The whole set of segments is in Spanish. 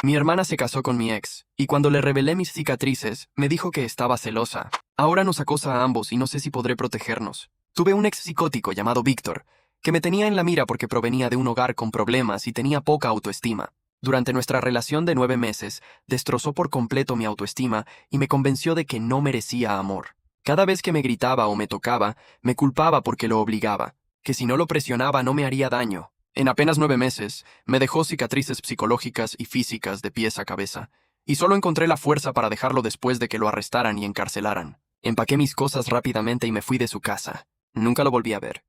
Mi hermana se casó con mi ex, y cuando le revelé mis cicatrices, me dijo que estaba celosa. Ahora nos acosa a ambos y no sé si podré protegernos. Tuve un ex psicótico llamado Víctor, que me tenía en la mira porque provenía de un hogar con problemas y tenía poca autoestima. Durante nuestra relación de 9 meses, destrozó por completo mi autoestima y me convenció de que no merecía amor. Cada vez que me gritaba o me tocaba, me culpaba porque lo obligaba, que si no lo presionaba no me haría daño. En apenas 9 meses, me dejó cicatrices psicológicas y físicas de pies a cabeza, y solo encontré la fuerza para dejarlo después de que lo arrestaran y encarcelaran. Empaqué mis cosas rápidamente y me fui de su casa. Nunca lo volví a ver.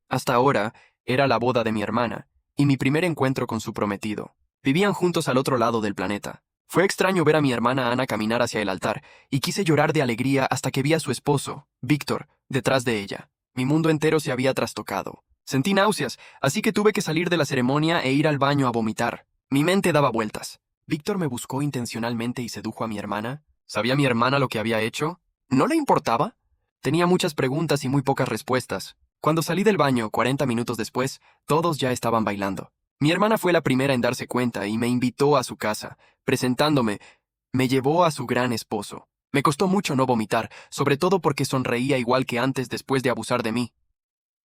Hasta ahora, era la boda de mi hermana, y mi primer encuentro con su prometido. Vivían juntos al otro lado del planeta. Fue extraño ver a mi hermana Ana caminar hacia el altar, y quise llorar de alegría hasta que vi a su esposo, Víctor, detrás de ella. Mi mundo entero se había trastocado. Sentí náuseas, así que tuve que salir de la ceremonia e ir al baño a vomitar. Mi mente daba vueltas. ¿Víctor me buscó intencionalmente y sedujo a mi hermana? ¿Sabía mi hermana lo que había hecho? ¿No le importaba? Tenía muchas preguntas y muy pocas respuestas. Cuando salí del baño, 40 minutos después, todos ya estaban bailando. Mi hermana fue la primera en darse cuenta y me invitó a su casa. Presentándome, me llevó a su gran esposo. Me costó mucho no vomitar, sobre todo porque sonreía igual que antes después de abusar de mí.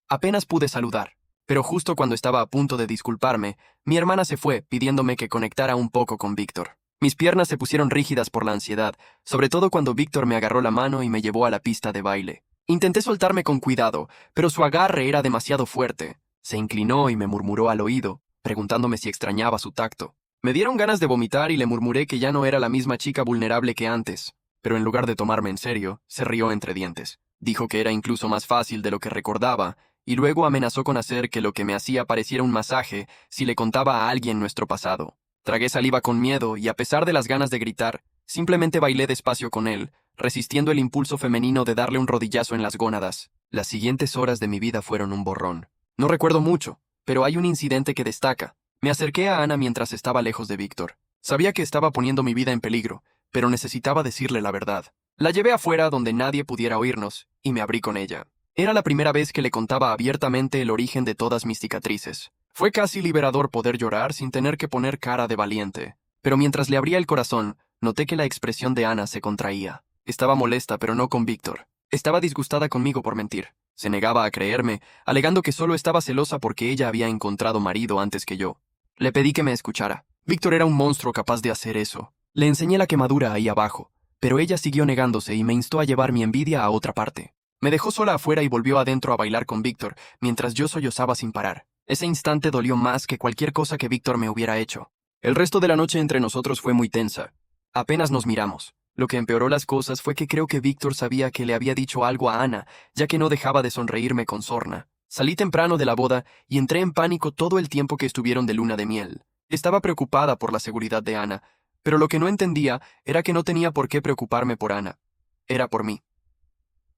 Apenas pude saludar, pero justo cuando estaba a punto de disculparme, mi hermana se fue pidiéndome que conectara un poco con Víctor. Mis piernas se pusieron rígidas por la ansiedad, sobre todo cuando Víctor me agarró la mano y me llevó a la pista de baile. Intenté soltarme con cuidado, pero su agarre era demasiado fuerte. Se inclinó y me murmuró al oído, preguntándome si extrañaba su tacto. Me dieron ganas de vomitar y le murmuré que ya no era la misma chica vulnerable que antes, pero en lugar de tomarme en serio, se rió entre dientes. Dijo que era incluso más fácil de lo que recordaba, y luego amenazó con hacer que lo que me hacía pareciera un masaje si le contaba a alguien nuestro pasado. Tragué saliva con miedo y a pesar de las ganas de gritar, simplemente bailé despacio con él, resistiendo el impulso femenino de darle un rodillazo en las gónadas. Las siguientes horas de mi vida fueron un borrón. No recuerdo mucho, pero hay un incidente que destaca. Me acerqué a Ana mientras estaba lejos de Víctor. Sabía que estaba poniendo mi vida en peligro, pero necesitaba decirle la verdad. La llevé afuera donde nadie pudiera oírnos, y me abrí con ella. Era la primera vez que le contaba abiertamente el origen de todas mis cicatrices. Fue casi liberador poder llorar sin tener que poner cara de valiente. Pero mientras le abría el corazón, noté que la expresión de Ana se contraía. Estaba molesta, pero no con Víctor. Estaba disgustada conmigo por mentir. Se negaba a creerme, alegando que solo estaba celosa porque ella había encontrado marido antes que yo. Le pedí que me escuchara. Víctor era un monstruo capaz de hacer eso. Le enseñé la quemadura ahí abajo, pero ella siguió negándose y me instó a llevar mi envidia a otra parte. Me dejó sola afuera y volvió adentro a bailar con Víctor, mientras yo sollozaba sin parar. Ese instante dolió más que cualquier cosa que Víctor me hubiera hecho. El resto de la noche entre nosotros fue muy tensa. Apenas nos miramos. Lo que empeoró las cosas fue que creo que Víctor sabía que le había dicho algo a Ana, ya que no dejaba de sonreírme con sorna. Salí temprano de la boda y entré en pánico todo el tiempo que estuvieron de luna de miel. Estaba preocupada por la seguridad de Ana, pero lo que no entendía era que no tenía por qué preocuparme por Ana. Era por mí.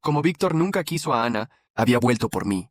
Como Víctor nunca quiso a Ana, había vuelto por mí.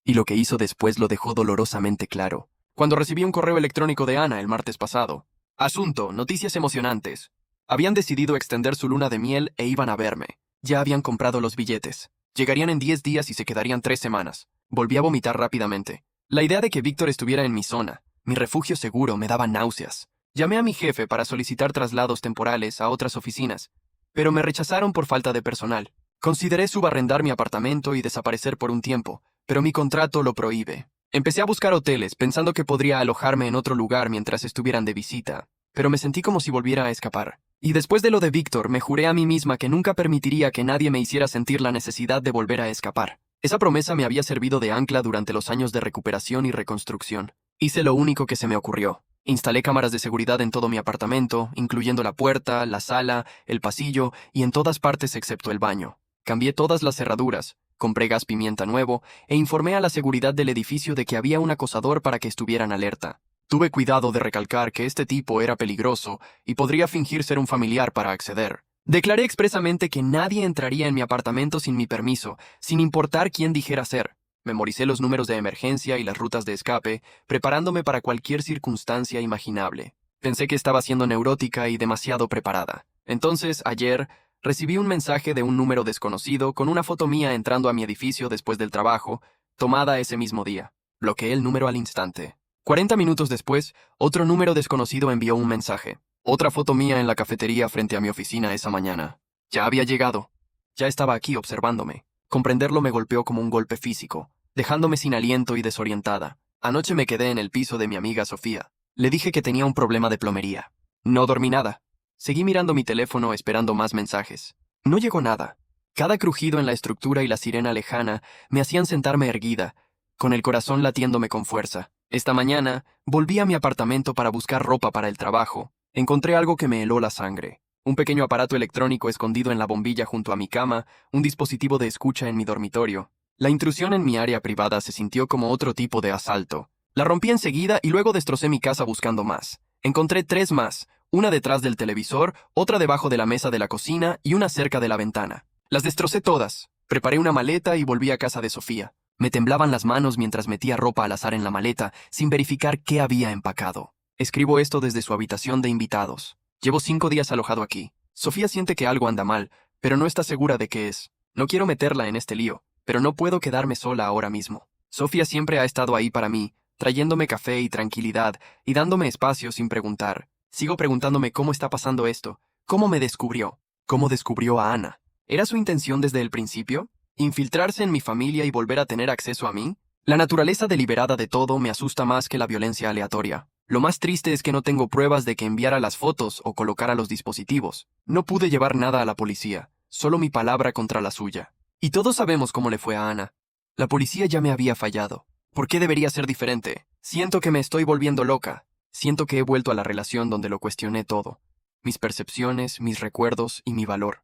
Y lo que hizo después lo dejó dolorosamente claro. Cuando recibí un correo electrónico de Ana el martes pasado. Asunto, noticias emocionantes. Habían decidido extender su luna de miel e iban a verme. Ya habían comprado los billetes. Llegarían en 10 días y se quedarían 3 semanas. Volví a vomitar rápidamente. La idea de que Víctor estuviera en mi zona, mi refugio seguro, me daba náuseas. Llamé a mi jefe para solicitar traslados temporales a otras oficinas, pero me rechazaron por falta de personal. Consideré subarrendar mi apartamento y desaparecer por un tiempo, pero mi contrato lo prohíbe. Empecé a buscar hoteles, pensando que podría alojarme en otro lugar mientras estuvieran de visita, pero me sentí como si volviera a escapar. Y después de lo de Víctor, me juré a mí misma que nunca permitiría que nadie me hiciera sentir la necesidad de volver a escapar. Esa promesa me había servido de ancla durante los años de recuperación y reconstrucción. Hice lo único que se me ocurrió. Instalé cámaras de seguridad en todo mi apartamento, incluyendo la puerta, la sala, el pasillo y en todas partes excepto el baño. Cambié todas las cerraduras, compré gas pimienta nuevo e informé a la seguridad del edificio de que había un acosador para que estuvieran alerta. Tuve cuidado de recalcar que este tipo era peligroso y podría fingir ser un familiar para acceder. Declaré expresamente que nadie entraría en mi apartamento sin mi permiso, sin importar quién dijera ser. Memoricé los números de emergencia y las rutas de escape, preparándome para cualquier circunstancia imaginable. Pensé que estaba siendo neurótica y demasiado preparada. Entonces, ayer, recibí un mensaje de un número desconocido con una foto mía entrando a mi edificio después del trabajo, tomada ese mismo día. Bloqueé el número al instante. 40 minutos después, otro número desconocido envió un mensaje. Otra foto mía en la cafetería frente a mi oficina esa mañana. Ya había llegado. Ya estaba aquí observándome. Comprenderlo me golpeó como un golpe físico, dejándome sin aliento y desorientada. Anoche me quedé en el piso de mi amiga Sofía. Le dije que tenía un problema de plomería. No dormí nada. Seguí mirando mi teléfono esperando más mensajes. No llegó nada. Cada crujido en la estructura y la sirena lejana me hacían sentarme erguida, con el corazón latiéndome con fuerza. Esta mañana volví a mi apartamento para buscar ropa para el trabajo. Encontré algo que me heló la sangre. Un pequeño aparato electrónico escondido en la bombilla junto a mi cama, un dispositivo de escucha en mi dormitorio. La intrusión en mi área privada se sintió como otro tipo de asalto. La rompí enseguida y luego destrocé mi casa buscando más. Encontré 3 más, una detrás del televisor, otra debajo de la mesa de la cocina y una cerca de la ventana. Las destrocé todas. Preparé una maleta y volví a casa de Sofía. Me temblaban las manos mientras metía ropa al azar en la maleta, sin verificar qué había empacado. Escribo esto desde su habitación de invitados. Llevo 5 días alojado aquí. Sofía siente que algo anda mal, pero no está segura de qué es. No quiero meterla en este lío, pero no puedo quedarme sola ahora mismo. Sofía siempre ha estado ahí para mí, trayéndome café y tranquilidad, y dándome espacio sin preguntar. Sigo preguntándome cómo está pasando esto, cómo me descubrió, cómo descubrió a Ana. ¿Era su intención desde el principio? ¿Infiltrarse en mi familia y volver a tener acceso a mí? La naturaleza deliberada de todo me asusta más que la violencia aleatoria. Lo más triste es que no tengo pruebas de que enviara las fotos o colocara los dispositivos. No pude llevar nada a la policía, solo mi palabra contra la suya. Y todos sabemos cómo le fue a Ana. La policía ya me había fallado. ¿Por qué debería ser diferente? Siento que me estoy volviendo loca. Siento que he vuelto a la relación donde lo cuestioné todo. Mis percepciones, mis recuerdos y mi valor.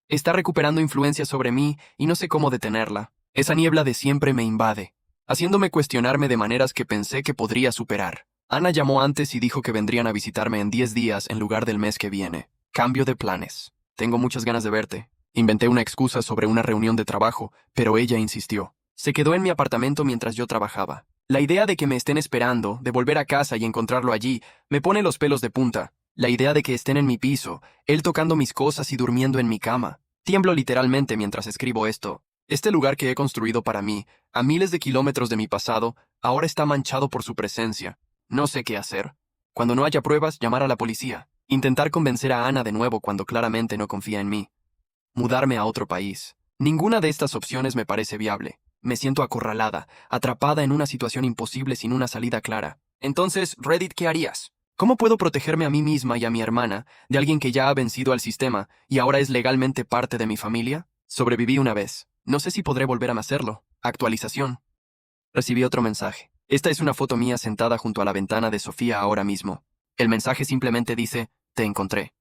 Está recuperando influencia sobre mí y no sé cómo detenerla. Esa niebla de siempre me invade, haciéndome cuestionarme de maneras que pensé que podría superar. Ana llamó antes y dijo que vendrían a visitarme en 10 días en lugar del mes que viene. Cambio de planes. Tengo muchas ganas de verte. Inventé una excusa sobre una reunión de trabajo, pero ella insistió. Se quedó en mi apartamento mientras yo trabajaba. La idea de que me estén esperando, de volver a casa y encontrarlo allí, me pone los pelos de punta. La idea de que estén en mi piso, él tocando mis cosas y durmiendo en mi cama. Tiemblo literalmente mientras escribo esto. Este lugar que he construido para mí, a miles de kilómetros de mi pasado, ahora está manchado por su presencia. No sé qué hacer. Cuando no haya pruebas, llamar a la policía. Intentar convencer a Ana de nuevo cuando claramente no confía en mí. Mudarme a otro país. Ninguna de estas opciones me parece viable. Me siento acorralada, atrapada en una situación imposible sin una salida clara. Entonces, Reddit, ¿qué harías? ¿Cómo puedo protegerme a mí misma y a mi hermana de alguien que ya ha vencido al sistema y ahora es legalmente parte de mi familia? Sobreviví una vez. No sé si podré volver a hacerlo. Actualización. Recibí otro mensaje. Esta es una foto mía sentada junto a la ventana de Sofía ahora mismo. El mensaje simplemente dice, te encontré.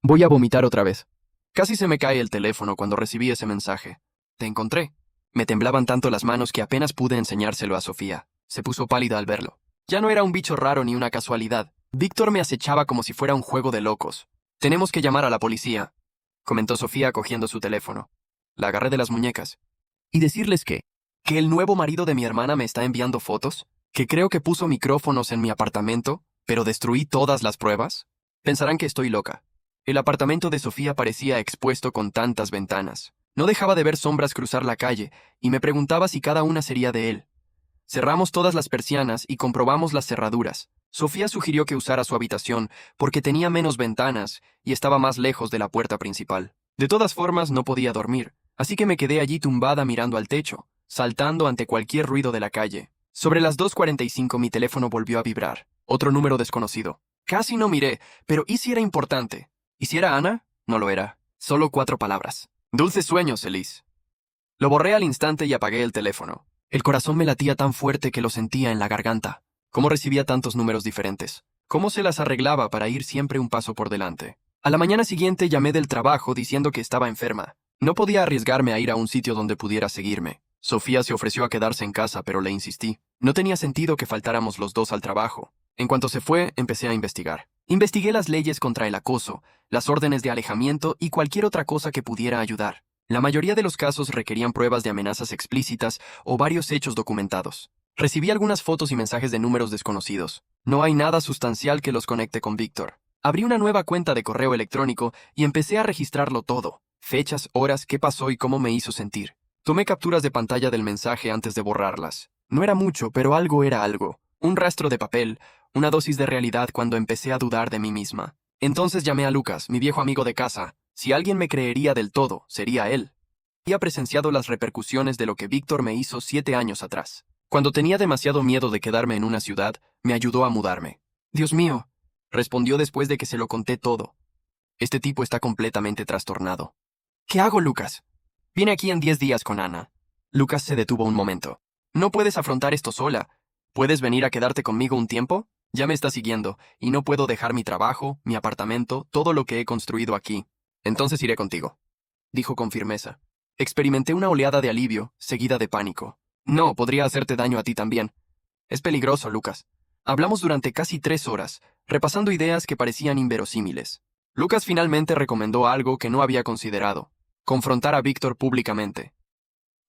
Voy a vomitar otra vez. Casi se me cae el teléfono cuando recibí ese mensaje. Te encontré. Me temblaban tanto las manos que apenas pude enseñárselo a Sofía. Se puso pálida al verlo. Ya no era un bicho raro ni una casualidad. Víctor me acechaba como si fuera un juego de locos. Tenemos que llamar a la policía, comentó Sofía cogiendo su teléfono. La agarré de las muñecas. ¿Y decirles qué? ¿Que el nuevo marido de mi hermana me está enviando fotos? ¿Que creo que puso micrófonos en mi apartamento, pero destruí todas las pruebas? Pensarán que estoy loca. El apartamento de Sofía parecía expuesto con tantas ventanas. No dejaba de ver sombras cruzar la calle, y me preguntaba si cada una sería de él. Cerramos todas las persianas y comprobamos las cerraduras. Sofía sugirió que usara su habitación porque tenía menos ventanas y estaba más lejos de la puerta principal. De todas formas, no podía dormir, así que me quedé allí tumbada mirando al techo, saltando ante cualquier ruido de la calle. Sobre las 2:45 mi teléfono volvió a vibrar. Otro número desconocido. Casi no miré, pero ¿y si era importante? ¿Y si era Ana? No lo era. Solo 4 palabras. Dulces sueños, Elise. Lo borré al instante y apagué el teléfono. El corazón me latía tan fuerte que lo sentía en la garganta. ¿Cómo recibía tantos números diferentes? ¿Cómo se las arreglaba para ir siempre un paso por delante? A la mañana siguiente llamé del trabajo diciendo que estaba enferma. No podía arriesgarme a ir a un sitio donde pudiera seguirme. Sofía se ofreció a quedarse en casa, pero le insistí. No tenía sentido que faltáramos los dos al trabajo. En cuanto se fue, empecé a investigar. Investigué las leyes contra el acoso, las órdenes de alejamiento y cualquier otra cosa que pudiera ayudar. La mayoría de los casos requerían pruebas de amenazas explícitas o varios hechos documentados. Recibí algunas fotos y mensajes de números desconocidos. No hay nada sustancial que los conecte con Víctor. Abrí una nueva cuenta de correo electrónico y empecé a registrarlo todo. Fechas, horas, qué pasó y cómo me hizo sentir. Tomé capturas de pantalla del mensaje antes de borrarlas. No era mucho, pero algo era algo. Un rastro de papel, una dosis de realidad cuando empecé a dudar de mí misma. Entonces llamé a Lucas, mi viejo amigo de casa. Si alguien me creería del todo, sería él. Había presenciado las repercusiones de lo que Víctor me hizo 7 años atrás. Cuando tenía demasiado miedo de quedarme en una ciudad, me ayudó a mudarme. Dios mío, respondió después de que se lo conté todo. Este tipo está completamente trastornado. ¿Qué hago, Lucas? Viene aquí en 10 días con Ana. Lucas se detuvo un momento. No puedes afrontar esto sola. ¿Puedes venir a quedarte conmigo un tiempo? Ya me está siguiendo, y no puedo dejar mi trabajo, mi apartamento, todo lo que he construido aquí. Entonces iré contigo, dijo con firmeza. Experimenté una oleada de alivio, seguida de pánico. No, podría hacerte daño a ti también. Es peligroso, Lucas. Hablamos durante casi 3 horas, repasando ideas que parecían inverosímiles. Lucas finalmente recomendó algo que no había considerado: confrontar a Víctor públicamente.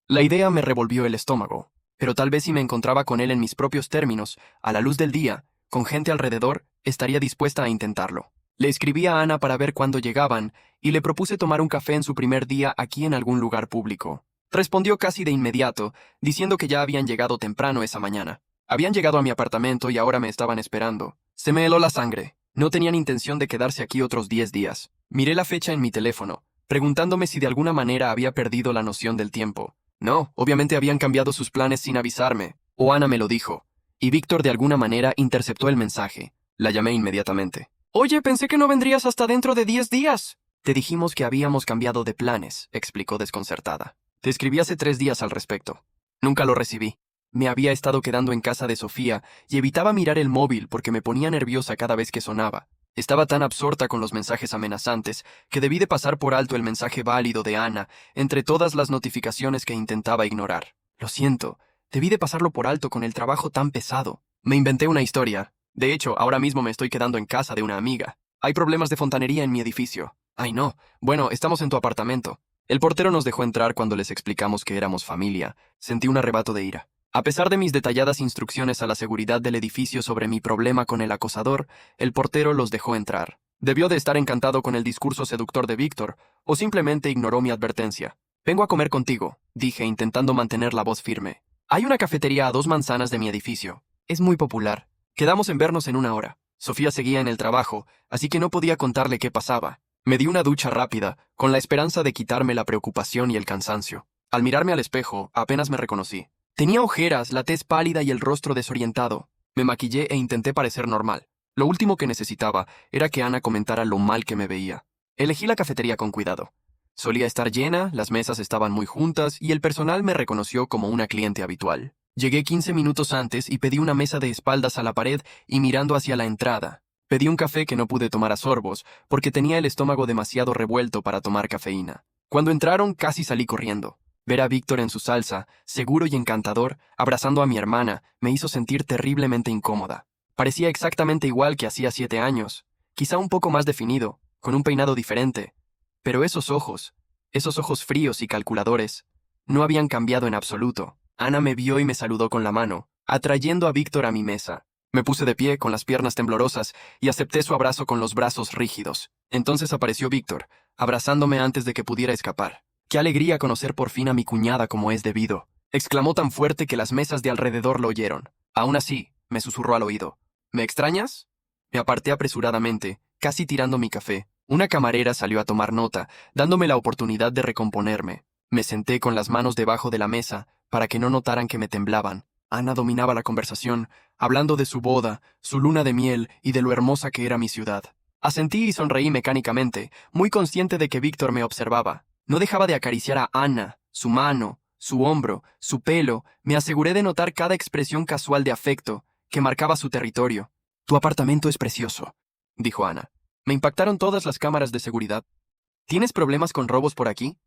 La idea me revolvió el estómago, pero tal vez si me encontraba con él en mis propios términos, a la luz del día, con gente alrededor, estaría dispuesta a intentarlo. Le escribí a Ana para ver cuándo llegaban, y le propuse tomar un café en su primer día aquí en algún lugar público. Respondió casi de inmediato, diciendo que ya habían llegado temprano esa mañana. Habían llegado a mi apartamento y ahora me estaban esperando. Se me heló la sangre. No tenían intención de quedarse aquí otros 10 días. Miré la fecha en mi teléfono, preguntándome si de alguna manera había perdido la noción del tiempo. No, obviamente habían cambiado sus planes sin avisarme. O Ana me lo dijo. Y Víctor de alguna manera interceptó el mensaje. La llamé inmediatamente. Oye, pensé que no vendrías hasta dentro de 10 días. Te dijimos que habíamos cambiado de planes, explicó desconcertada. Te escribí hace 3 días al respecto. Nunca lo recibí. Me había estado quedando en casa de Sofía y evitaba mirar el móvil porque me ponía nerviosa cada vez que sonaba. Estaba tan absorta con los mensajes amenazantes que debí de pasar por alto el mensaje válido de Ana entre todas las notificaciones que intentaba ignorar. Lo siento, debí de pasarlo por alto con el trabajo tan pesado. Me inventé una historia. De hecho, ahora mismo me estoy quedando en casa de una amiga. Hay problemas de fontanería en mi edificio. Ay, no. Bueno, estamos en tu apartamento. El portero nos dejó entrar cuando les explicamos que éramos familia. Sentí un arrebato de ira. A pesar de mis detalladas instrucciones a la seguridad del edificio sobre mi problema con el acosador, el portero los dejó entrar. Debió de estar encantado con el discurso seductor de Víctor, o simplemente ignoró mi advertencia. Vengo a comer contigo, dije, intentando mantener la voz firme. Hay una cafetería a 2 manzanas de mi edificio. Es muy popular. Quedamos en vernos en 1 hora. Sofía seguía en el trabajo, así que no podía contarle qué pasaba. Me di una ducha rápida, con la esperanza de quitarme la preocupación y el cansancio. Al mirarme al espejo, apenas me reconocí. Tenía ojeras, la tez pálida y el rostro desorientado. Me maquillé e intenté parecer normal. Lo último que necesitaba era que Ana comentara lo mal que me veía. Elegí la cafetería con cuidado. Solía estar llena, las mesas estaban muy juntas y el personal me reconoció como una cliente habitual. Llegué 15 minutos antes y pedí una mesa de espaldas a la pared y mirando hacia la entrada. Pedí un café que no pude tomar a sorbos porque tenía el estómago demasiado revuelto para tomar cafeína. Cuando entraron casi salí corriendo. Ver a Víctor en su salsa, seguro y encantador, abrazando a mi hermana, me hizo sentir terriblemente incómoda. Parecía exactamente igual que hacía 7 años, quizá un poco más definido, con un peinado diferente. Pero esos ojos fríos y calculadores, no habían cambiado en absoluto. Ana me vio y me saludó con la mano, atrayendo a Víctor a mi mesa. Me puse de pie, con las piernas temblorosas, y acepté su abrazo con los brazos rígidos. Entonces apareció Víctor, abrazándome antes de que pudiera escapar. ¡Qué alegría conocer por fin a mi cuñada como es debido! Exclamó tan fuerte que las mesas de alrededor lo oyeron. Aún así, me susurró al oído. ¿Me extrañas? Me aparté apresuradamente, casi tirando mi café. Una camarera salió a tomar nota, dándome la oportunidad de recomponerme. Me senté con las manos debajo de la mesa, para que no notaran que me temblaban. Ana dominaba la conversación, hablando de su boda, su luna de miel y de lo hermosa que era mi ciudad. Asentí y sonreí mecánicamente, muy consciente de que Víctor me observaba. No dejaba de acariciar a Ana, su mano, su hombro, su pelo. Me aseguré de notar cada expresión casual de afecto que marcaba su territorio. Tu apartamento es precioso, dijo Ana. Me impactaron todas las cámaras de seguridad. ¿Tienes problemas con robos por aquí?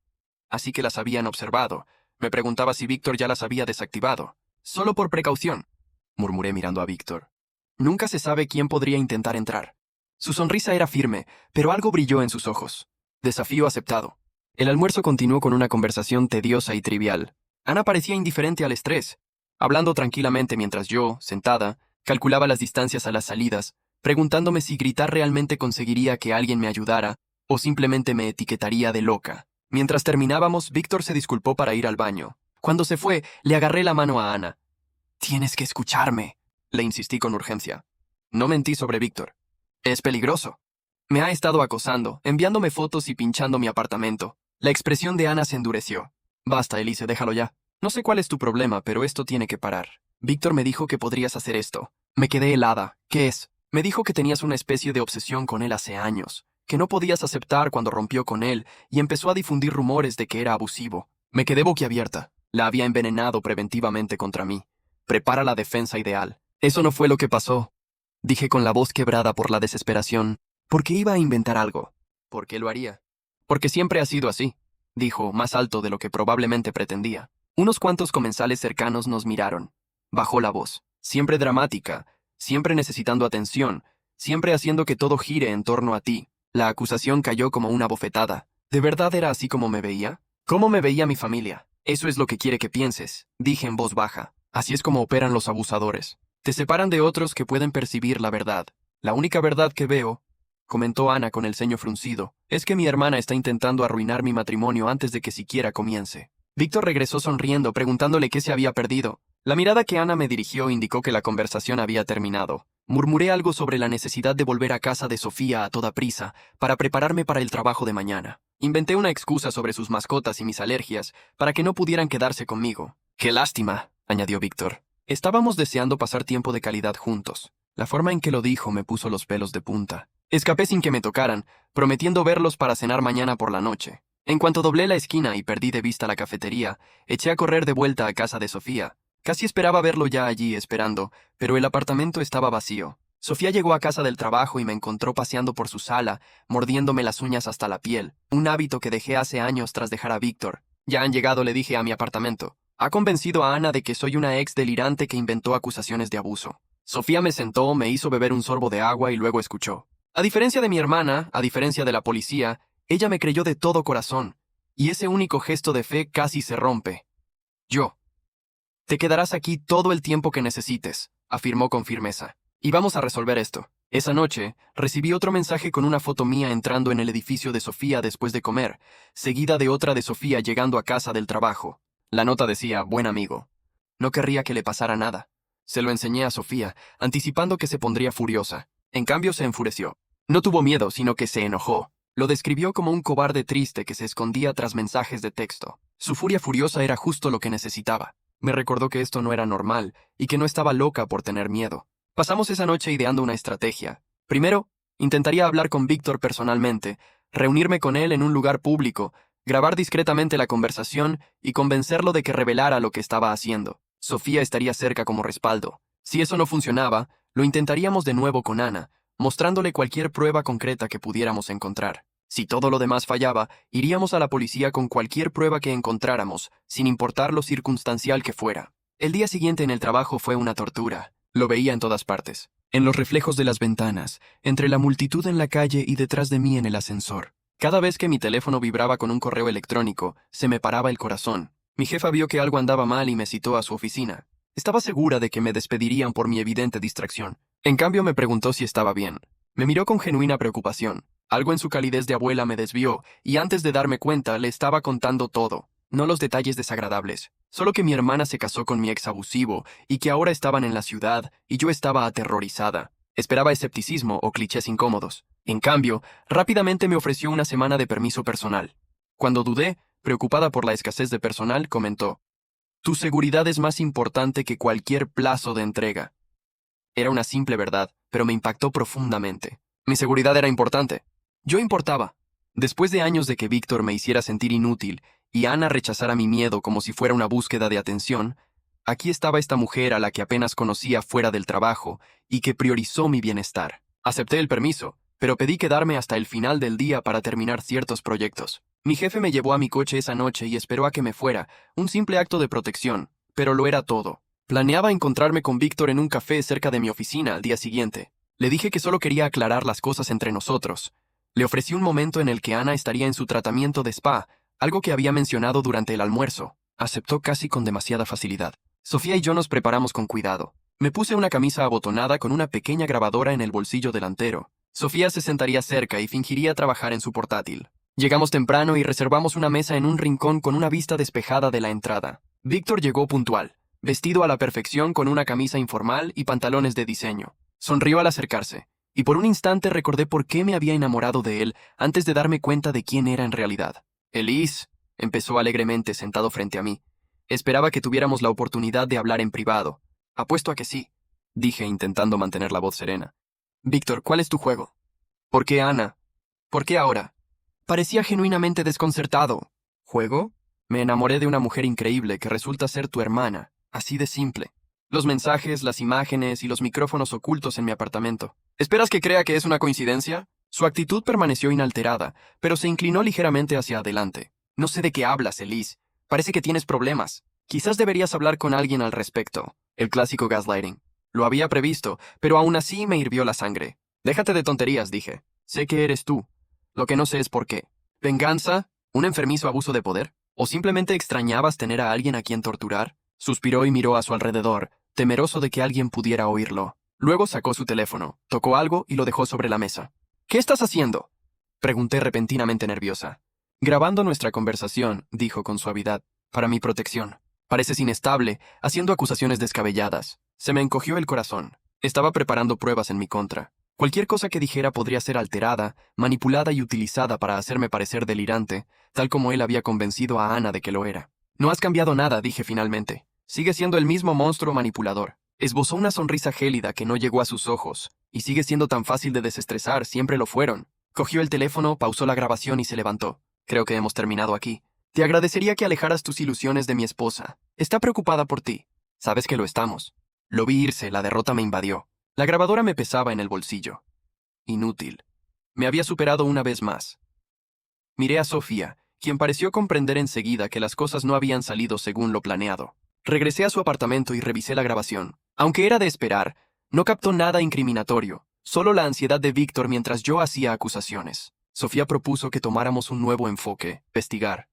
Así que las habían observado. Me preguntaba si Víctor ya las había desactivado. Solo por precaución, murmuré mirando a Víctor. Nunca se sabe quién podría intentar entrar. Su sonrisa era firme, pero algo brilló en sus ojos. Desafío aceptado. El almuerzo continuó con una conversación tediosa y trivial. Ana parecía indiferente al estrés, hablando tranquilamente mientras yo, sentada, calculaba las distancias a las salidas, preguntándome si gritar realmente conseguiría que alguien me ayudara o simplemente me etiquetaría de loca. Mientras terminábamos, Víctor se disculpó para ir al baño. Cuando se fue, le agarré la mano a Ana. «Tienes que escucharme», le insistí con urgencia. No mentí sobre Víctor. «Es peligroso». Me ha estado acosando, enviándome fotos y pinchando mi apartamento. La expresión de Ana se endureció. Basta, Elise, déjalo ya. No sé cuál es tu problema, pero esto tiene que parar. Víctor me dijo que podrías hacer esto. Me quedé helada. ¿Qué es? Me dijo que tenías una especie de obsesión con él hace años, que no podías aceptar cuando rompió con él y empezó a difundir rumores de que era abusivo. Me quedé boquiabierta. La había envenenado preventivamente contra mí. Prepara la defensa ideal. Eso no fue lo que pasó. Dije con la voz quebrada por la desesperación. ¿Por qué iba a inventar algo? ¿Por qué lo haría? Porque siempre ha sido así, dijo, más alto de lo que probablemente pretendía. Unos cuantos comensales cercanos nos miraron. Bajó la voz, siempre dramática, siempre necesitando atención, siempre haciendo que todo gire en torno a ti. La acusación cayó como una bofetada. ¿De verdad era así como me veía? ¿Cómo me veía mi familia? Eso es lo que quiere que pienses, dije en voz baja. Así es como operan los abusadores. Te separan de otros que pueden percibir la verdad. La única verdad que veo, comentó Ana con el ceño fruncido, es que mi hermana está intentando arruinar mi matrimonio antes de que siquiera comience. Víctor regresó sonriendo, preguntándole qué se había perdido. La mirada que Ana me dirigió indicó que la conversación había terminado. Murmuré algo sobre la necesidad de volver a casa de Sofía a toda prisa, para prepararme para el trabajo de mañana. Inventé una excusa sobre sus mascotas y mis alergias, para que no pudieran quedarse conmigo. ¡Qué lástima!, añadió Víctor. Estábamos deseando pasar tiempo de calidad juntos. La forma en que lo dijo me puso los pelos de punta. Escapé sin que me tocaran, prometiendo verlos para cenar mañana por la noche. En cuanto doblé la esquina y perdí de vista la cafetería, eché a correr de vuelta a casa de Sofía. Casi esperaba verlo ya allí esperando, pero el apartamento estaba vacío. Sofía llegó a casa del trabajo y me encontró paseando por su sala, mordiéndome las uñas hasta la piel, un hábito que dejé hace años tras dejar a Víctor. Ya han llegado, le dije, a mi apartamento. Ha convencido a Ana de que soy una ex delirante que inventó acusaciones de abuso. Sofía me sentó, me hizo beber un sorbo de agua y luego escuchó. A diferencia de mi hermana, a diferencia de la policía, ella me creyó de todo corazón, y ese único gesto de fe casi se rompe. Yo. Te quedarás aquí todo el tiempo que necesites, afirmó con firmeza. Y vamos a resolver esto. Esa noche, recibí otro mensaje con una foto mía entrando en el edificio de Sofía después de comer, seguida de otra de Sofía llegando a casa del trabajo. La nota decía, buen amigo. No querría que le pasara nada. Se lo enseñé a Sofía, anticipando que se pondría furiosa. En cambio se enfureció. No tuvo miedo, sino que se enojó. Lo describió como un cobarde triste que se escondía tras mensajes de texto. Su furia furiosa era justo lo que necesitaba. Me recordó que esto no era normal y que no estaba loca por tener miedo. Pasamos esa noche ideando una estrategia. Primero, intentaría hablar con Víctor personalmente, reunirme con él en un lugar público, grabar discretamente la conversación y convencerlo de que revelara lo que estaba haciendo. Sofía estaría cerca como respaldo. Si eso no funcionaba, lo intentaríamos de nuevo con Ana, mostrándole cualquier prueba concreta que pudiéramos encontrar. Si todo lo demás fallaba, iríamos a la policía con cualquier prueba que encontráramos, sin importar lo circunstancial que fuera. El día siguiente en el trabajo fue una tortura. Lo veía en todas partes. En los reflejos de las ventanas, entre la multitud en la calle y detrás de mí en el ascensor. Cada vez que mi teléfono vibraba con un correo electrónico, se me paraba el corazón. Mi jefa vio que algo andaba mal y me citó a su oficina. Estaba segura de que me despedirían por mi evidente distracción. En cambio me preguntó si estaba bien. Me miró con genuina preocupación. Algo en su calidez de abuela me desvió, y antes de darme cuenta le estaba contando todo. No los detalles desagradables, solo que mi hermana se casó con mi ex abusivo, y que ahora estaban en la ciudad, y yo estaba aterrorizada. Esperaba escepticismo o clichés incómodos. En cambio, rápidamente me ofreció una semana de permiso personal. Cuando dudé, preocupada por la escasez de personal, comentó: «Tu seguridad es más importante que cualquier plazo de entrega». Era una simple verdad, pero me impactó profundamente. Mi seguridad era importante. Yo importaba. Después de años de que Víctor me hiciera sentir inútil y Ana rechazara mi miedo como si fuera una búsqueda de atención, aquí estaba esta mujer a la que apenas conocía fuera del trabajo y que priorizó mi bienestar. Acepté el permiso, pero pedí quedarme hasta el final del día para terminar ciertos proyectos. Mi jefe me llevó a mi coche esa noche y esperó a que me fuera, un simple acto de protección, pero lo era todo. Planeaba encontrarme con Víctor en un café cerca de mi oficina al día siguiente. Le dije que solo quería aclarar las cosas entre nosotros. Le ofrecí un momento en el que Ana estaría en su tratamiento de spa, algo que había mencionado durante el almuerzo. Aceptó casi con demasiada facilidad. Sofía y yo nos preparamos con cuidado. Me puse una camisa abotonada con una pequeña grabadora en el bolsillo delantero. Sofía se sentaría cerca y fingiría trabajar en su portátil. Llegamos temprano y reservamos una mesa en un rincón con una vista despejada de la entrada. Víctor llegó puntual, vestido a la perfección con una camisa informal y pantalones de diseño. Sonrió al acercarse, y por un instante recordé por qué me había enamorado de él antes de darme cuenta de quién era en realidad. Elise, empezó alegremente sentado frente a mí. Esperaba que tuviéramos la oportunidad de hablar en privado. Apuesto a que sí, dije intentando mantener la voz serena. Víctor, ¿cuál es tu juego? ¿Por qué Ana? ¿Por qué ahora? Parecía genuinamente desconcertado. ¿Juego? Me enamoré de una mujer increíble que resulta ser tu hermana, así de simple. Los mensajes, las imágenes y los micrófonos ocultos en mi apartamento. ¿Esperas que crea que es una coincidencia? Su actitud permaneció inalterada, pero se inclinó ligeramente hacia adelante. No sé de qué hablas, Elise. Parece que tienes problemas. Quizás deberías hablar con alguien al respecto. El clásico gaslighting. Lo había previsto, pero aún así me hirvió la sangre. Déjate de tonterías, dije. Sé que eres tú. Lo que no sé es por qué. ¿Venganza? ¿Un enfermizo abuso de poder? ¿O simplemente extrañabas tener a alguien a quien torturar? Suspiró y miró a su alrededor, temeroso de que alguien pudiera oírlo. Luego sacó su teléfono, tocó algo y lo dejó sobre la mesa. ¿Qué estás haciendo? Pregunté repentinamente nerviosa. Grabando nuestra conversación, dijo con suavidad, para mi protección. Pareces inestable, haciendo acusaciones descabelladas. Se me encogió el corazón. Estaba preparando pruebas en mi contra. Cualquier cosa que dijera podría ser alterada, manipulada y utilizada para hacerme parecer delirante, tal como él había convencido a Ana de que lo era. No has cambiado nada, dije finalmente. Sigue siendo el mismo monstruo manipulador. Esbozó una sonrisa gélida que no llegó a sus ojos, y sigue siendo tan fácil de desestresar, siempre lo fueron. Cogió el teléfono, pausó la grabación y se levantó. Creo que hemos terminado aquí. Te agradecería que alejaras tus ilusiones de mi esposa. Está preocupada por ti. Sabes que lo estamos. Lo vi irse, la derrota me invadió. La grabadora me pesaba en el bolsillo. Inútil. Me había superado una vez más. Miré a Sofía, quien pareció comprender enseguida que las cosas no habían salido según lo planeado. Regresé a su apartamento y revisé la grabación. Aunque era de esperar, no captó nada incriminatorio, solo la ansiedad de Víctor mientras yo hacía acusaciones. Sofía propuso que tomáramos un nuevo enfoque, investigar.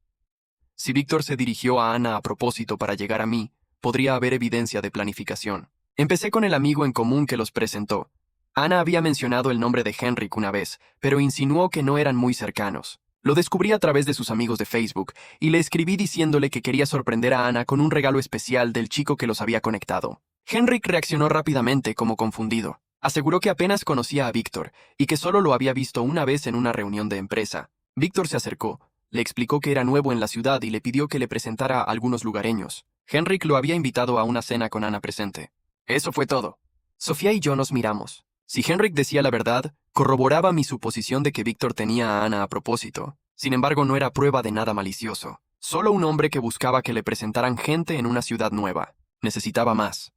Si Víctor se dirigió a Ana a propósito para llegar a mí, podría haber evidencia de planificación. Empecé con el amigo en común que los presentó. Ana había mencionado el nombre de Henrik una vez, pero insinuó que no eran muy cercanos. Lo descubrí a través de sus amigos de Facebook, y le escribí diciéndole que quería sorprender a Ana con un regalo especial del chico que los había conectado. Henrik reaccionó rápidamente como confundido. Aseguró que apenas conocía a Víctor, y que solo lo había visto una vez en una reunión de empresa. Víctor se acercó, le explicó que era nuevo en la ciudad y le pidió que le presentara a algunos lugareños. Henrik lo había invitado a una cena con Ana presente. Eso fue todo. Sofía y yo nos miramos. Si Henrik decía la verdad, corroboraba mi suposición de que Víctor tenía a Ana a propósito. Sin embargo, no era prueba de nada malicioso. Solo un hombre que buscaba que le presentaran gente en una ciudad nueva. Necesitaba más.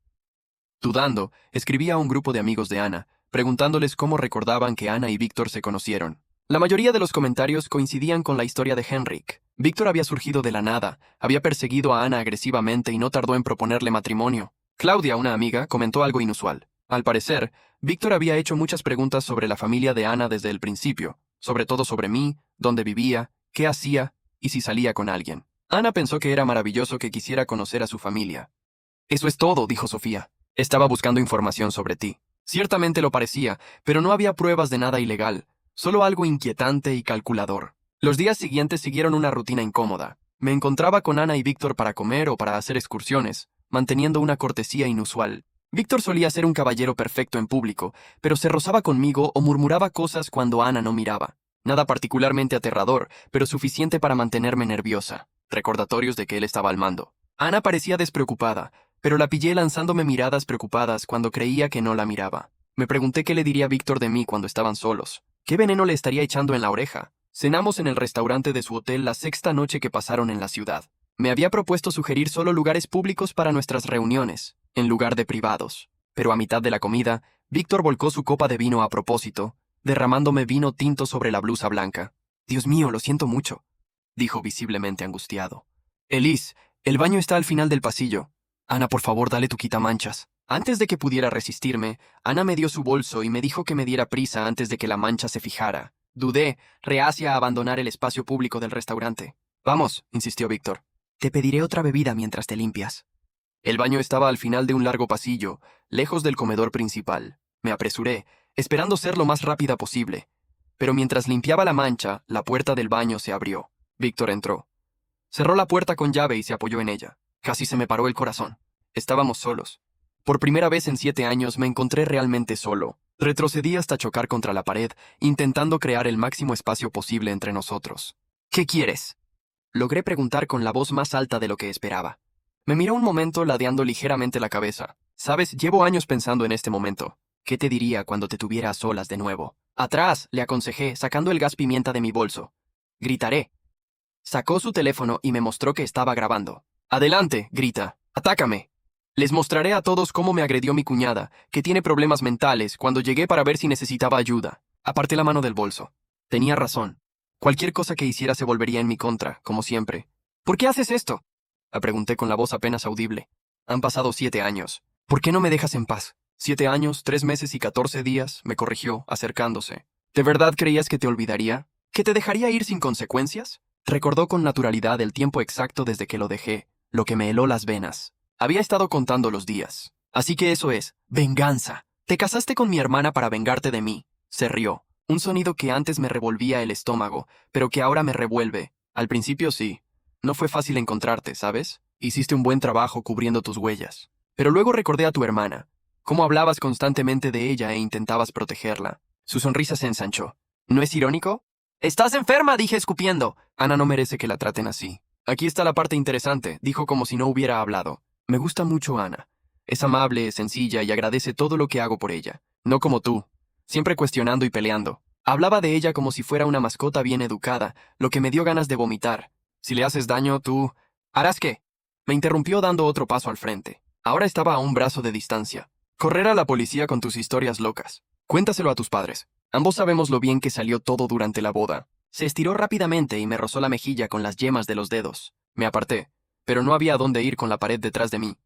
Dudando, escribí a un grupo de amigos de Ana, preguntándoles cómo recordaban que Ana y Víctor se conocieron. La mayoría de los comentarios coincidían con la historia de Henrik. Víctor había surgido de la nada, había perseguido a Ana agresivamente y no tardó en proponerle matrimonio. Claudia, una amiga, comentó algo inusual. Al parecer, Víctor había hecho muchas preguntas sobre la familia de Ana desde el principio, sobre todo sobre mí, dónde vivía, qué hacía y si salía con alguien. Ana pensó que era maravilloso que quisiera conocer a su familia. Eso es todo, dijo Sofía. Estaba buscando información sobre ti. Ciertamente lo parecía, pero no había pruebas de nada ilegal, solo algo inquietante y calculador. Los días siguientes siguieron una rutina incómoda. Me encontraba con Ana y Víctor para comer o para hacer excursiones, manteniendo una cortesía inusual. Víctor solía ser un caballero perfecto en público, pero se rozaba conmigo o murmuraba cosas cuando Ana no miraba. Nada particularmente aterrador, pero suficiente para mantenerme nerviosa. Recordatorios de que él estaba al mando. Ana parecía despreocupada, pero la pillé lanzándome miradas preocupadas cuando creía que no la miraba. Me pregunté qué le diría Víctor de mí cuando estaban solos. ¿Qué veneno le estaría echando en la oreja? Cenamos en el restaurante de su hotel la sexta noche que pasaron en la ciudad. Me había propuesto sugerir solo lugares públicos para nuestras reuniones, en lugar de privados. Pero a mitad de la comida, Víctor volcó su copa de vino a propósito, derramándome vino tinto sobre la blusa blanca. Dios mío, lo siento mucho, dijo visiblemente angustiado. Elise, el baño está al final del pasillo. Ana, por favor, dale tu quitamanchas. Antes de que pudiera resistirme, Ana me dio su bolso y me dijo que me diera prisa antes de que la mancha se fijara. Dudé, reacia a abandonar el espacio público del restaurante. Vamos, insistió Víctor. Te pediré otra bebida mientras te limpias. El baño estaba al final de un largo pasillo, lejos del comedor principal. Me apresuré, esperando ser lo más rápida posible. Pero mientras limpiaba la mancha, la puerta del baño se abrió. Víctor entró. Cerró la puerta con llave y se apoyó en ella. Casi se me paró el corazón. Estábamos solos. Por primera vez en 7 años me encontré realmente solo. Retrocedí hasta chocar contra la pared, intentando crear el máximo espacio posible entre nosotros. ¿Qué quieres? Logré preguntar con la voz más alta de lo que esperaba. Me miró un momento ladeando ligeramente la cabeza. Sabes, llevo años pensando en este momento. ¿Qué te diría cuando te tuviera a solas de nuevo? Atrás, le aconsejé, sacando el gas pimienta de mi bolso. Gritaré. Sacó su teléfono y me mostró que estaba grabando. Adelante, grita. Atácame. Les mostraré a todos cómo me agredió mi cuñada, que tiene problemas mentales, cuando llegué para ver si necesitaba ayuda. Aparté la mano del bolso. Tenía razón. Cualquier cosa que hiciera se volvería en mi contra, como siempre. ¿Por qué haces esto? La pregunté con la voz apenas audible. Han pasado 7 años. ¿Por qué no me dejas en paz? 7 años, 3 meses y 14 días, me corrigió, acercándose. ¿De verdad creías que te olvidaría? ¿Que te dejaría ir sin consecuencias? Recordó con naturalidad el tiempo exacto desde que lo dejé, lo que me heló las venas. Había estado contando los días. Así que eso es, venganza. Te casaste con mi hermana para vengarte de mí. Se rió. Un sonido que antes me revolvía el estómago, pero que ahora me revuelve. Al principio sí. No fue fácil encontrarte, ¿sabes? Hiciste un buen trabajo cubriendo tus huellas. Pero luego recordé a tu hermana. Cómo hablabas constantemente de ella e intentabas protegerla. Su sonrisa se ensanchó. ¿No es irónico? «¡Estás enferma!», dije escupiendo. Ana no merece que la traten así. Aquí está la parte interesante, dijo como si no hubiera hablado. Me gusta mucho Ana. Es amable, sencilla y agradece todo lo que hago por ella. No como tú. Siempre cuestionando y peleando. Hablaba de ella como si fuera una mascota bien educada, lo que me dio ganas de vomitar. Si le haces daño, tú... ¿Harás qué? Me interrumpió dando otro paso al frente. Ahora estaba a un brazo de distancia. Correr a la policía con tus historias locas. Cuéntaselo a tus padres. Ambos sabemos lo bien que salió todo durante la boda. Se estiró rápidamente y me rozó la mejilla con las yemas de los dedos. Me aparté, pero no había dónde ir con la pared detrás de mí.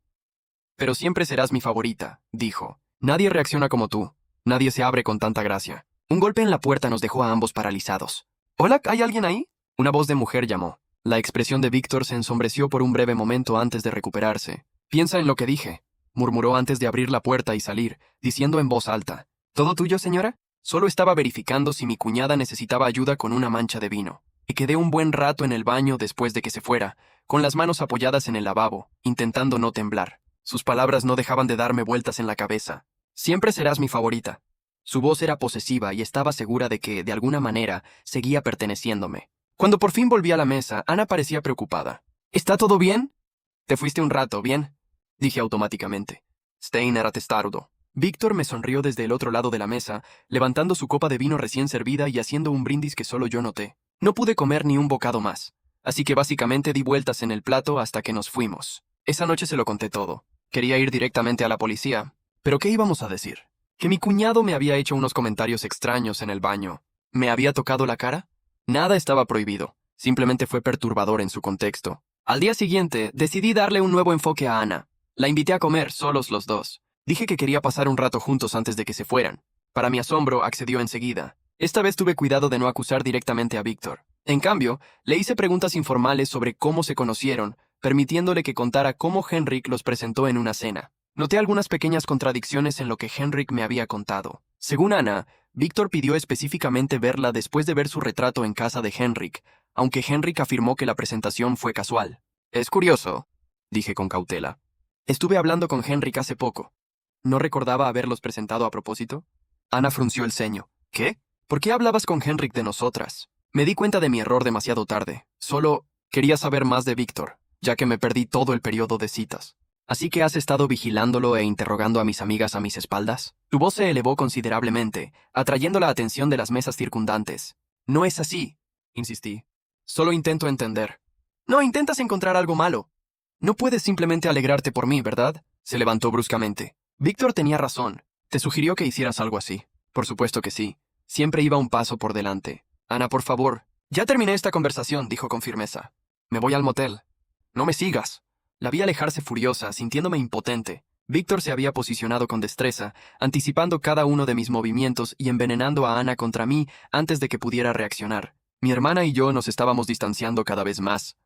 Pero siempre serás mi favorita, dijo. Nadie reacciona como tú. Nadie se abre con tanta gracia. Un golpe en la puerta nos dejó a ambos paralizados. «¿Hola? ¿Hay alguien ahí?» Una voz de mujer llamó. La expresión de Víctor se ensombreció por un breve momento antes de recuperarse. «Piensa en lo que dije», murmuró antes de abrir la puerta y salir, diciendo en voz alta. «¿Todo tuyo, señora?» Solo estaba verificando si mi cuñada necesitaba ayuda con una mancha de vino. Y quedé un buen rato en el baño después de que se fuera, con las manos apoyadas en el lavabo, intentando no temblar. Sus palabras no dejaban de darme vueltas en la cabeza. «Siempre serás mi favorita». Su voz era posesiva y estaba segura de que, de alguna manera, seguía perteneciéndome. Cuando por fin volví a la mesa, Ana parecía preocupada. «¿Está todo bien?» «Te fuiste un rato, ¿bien?», dije automáticamente. Stein era testarudo. Víctor me sonrió desde el otro lado de la mesa, levantando su copa de vino recién servida y haciendo un brindis que solo yo noté. No pude comer ni un bocado más, así que básicamente di vueltas en el plato hasta que nos fuimos. Esa noche se lo conté todo. Quería ir directamente a la policía, pero ¿qué íbamos a decir? ¿Que mi cuñado me había hecho unos comentarios extraños en el baño? ¿Me había tocado la cara? Nada estaba prohibido, simplemente fue perturbador en su contexto. Al día siguiente, decidí darle un nuevo enfoque a Ana. La invité a comer, solos los dos. Dije que quería pasar un rato juntos antes de que se fueran. Para mi asombro, accedió enseguida. Esta vez tuve cuidado de no acusar directamente a Víctor. En cambio, le hice preguntas informales sobre cómo se conocieron, permitiéndole que contara cómo Henrik los presentó en una cena. Noté algunas pequeñas contradicciones en lo que Henrik me había contado. Según Ana, Víctor pidió específicamente verla después de ver su retrato en casa de Henrik, aunque Henrik afirmó que la presentación fue casual. «Es curioso», dije con cautela. «Estuve hablando con Henrik hace poco. ¿No recordaba haberlos presentado a propósito?» Ana frunció el ceño. «¿Qué? ¿Por qué hablabas con Henrik de nosotras?» Me di cuenta de mi error demasiado tarde. Solo quería saber más de Víctor, ya que me perdí todo el periodo de citas. «¿Así que has estado vigilándolo e interrogando a mis amigas a mis espaldas?» Su voz se elevó considerablemente, atrayendo la atención de las mesas circundantes. «No es así», insistí. «Solo intento entender». «No intentas encontrar algo malo. No puedes simplemente alegrarte por mí, ¿verdad?» Se levantó bruscamente. «Víctor tenía razón. Te sugirió que hicieras algo así». «Por supuesto que sí. Siempre iba un paso por delante». «Ana, por favor». «Ya terminé esta conversación», dijo con firmeza. «Me voy al motel». «No me sigas». La vi alejarse furiosa, sintiéndome impotente. Víctor se había posicionado con destreza, anticipando cada uno de mis movimientos y envenenando a Ana contra mí antes de que pudiera reaccionar. Mi hermana y yo nos estábamos distanciando cada vez más.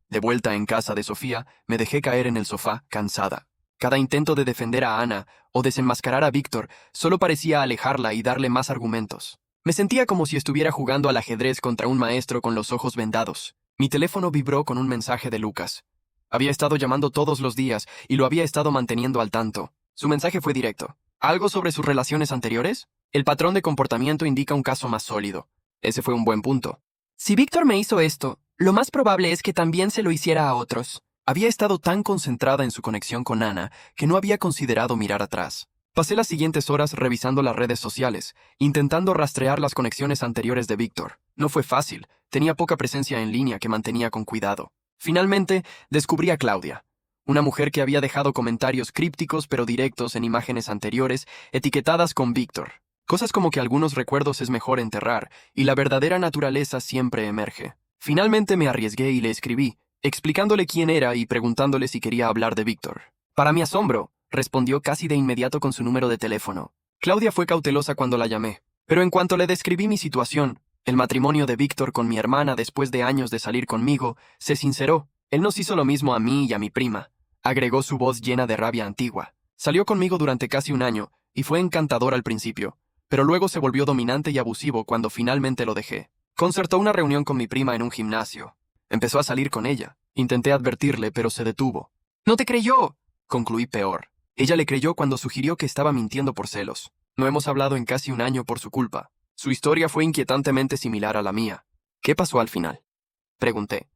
De vuelta en casa de Sofía, me dejé caer en el sofá, cansada. Cada intento de defender a Ana o desenmascarar a Víctor solo parecía alejarla y darle más argumentos. Me sentía como si estuviera jugando al ajedrez contra un maestro con los ojos vendados. Mi teléfono vibró con un mensaje de Lucas. Había estado llamando todos los días y lo había estado manteniendo al tanto. Su mensaje fue directo. ¿Algo sobre sus relaciones anteriores? El patrón de comportamiento indica un caso más sólido. Ese fue un buen punto. Si Víctor me hizo esto, lo más probable es que también se lo hiciera a otros. Había estado tan concentrada en su conexión con Ana que no había considerado mirar atrás. Pasé las siguientes horas revisando las redes sociales, intentando rastrear las conexiones anteriores de Víctor. No fue fácil, tenía poca presencia en línea que mantenía con cuidado. Finalmente, descubrí a Claudia, una mujer que había dejado comentarios crípticos pero directos en imágenes anteriores etiquetadas con Víctor. Cosas como que algunos recuerdos es mejor enterrar y la verdadera naturaleza siempre emerge. Finalmente me arriesgué y le escribí, explicándole quién era y preguntándole si quería hablar de Víctor. Para mi asombro, respondió casi de inmediato con su número de teléfono. Claudia fue cautelosa cuando la llamé, pero en cuanto le describí mi situación, el matrimonio de Víctor con mi hermana después de años de salir conmigo, se sinceró. Él nos hizo lo mismo a mí y a mi prima. Agregó su voz llena de rabia antigua. Salió conmigo durante casi un año, y fue encantador al principio, pero luego se volvió dominante y abusivo cuando finalmente lo dejé. Concertó una reunión con mi prima en un gimnasio. Empezó a salir con ella. Intenté advertirle, pero se detuvo. «¡No te creyó!», concluí peor. Ella le creyó cuando sugirió que estaba mintiendo por celos. No hemos hablado en casi un año por su culpa. Su historia fue inquietantemente similar a la mía. ¿Qué pasó al final?, pregunté.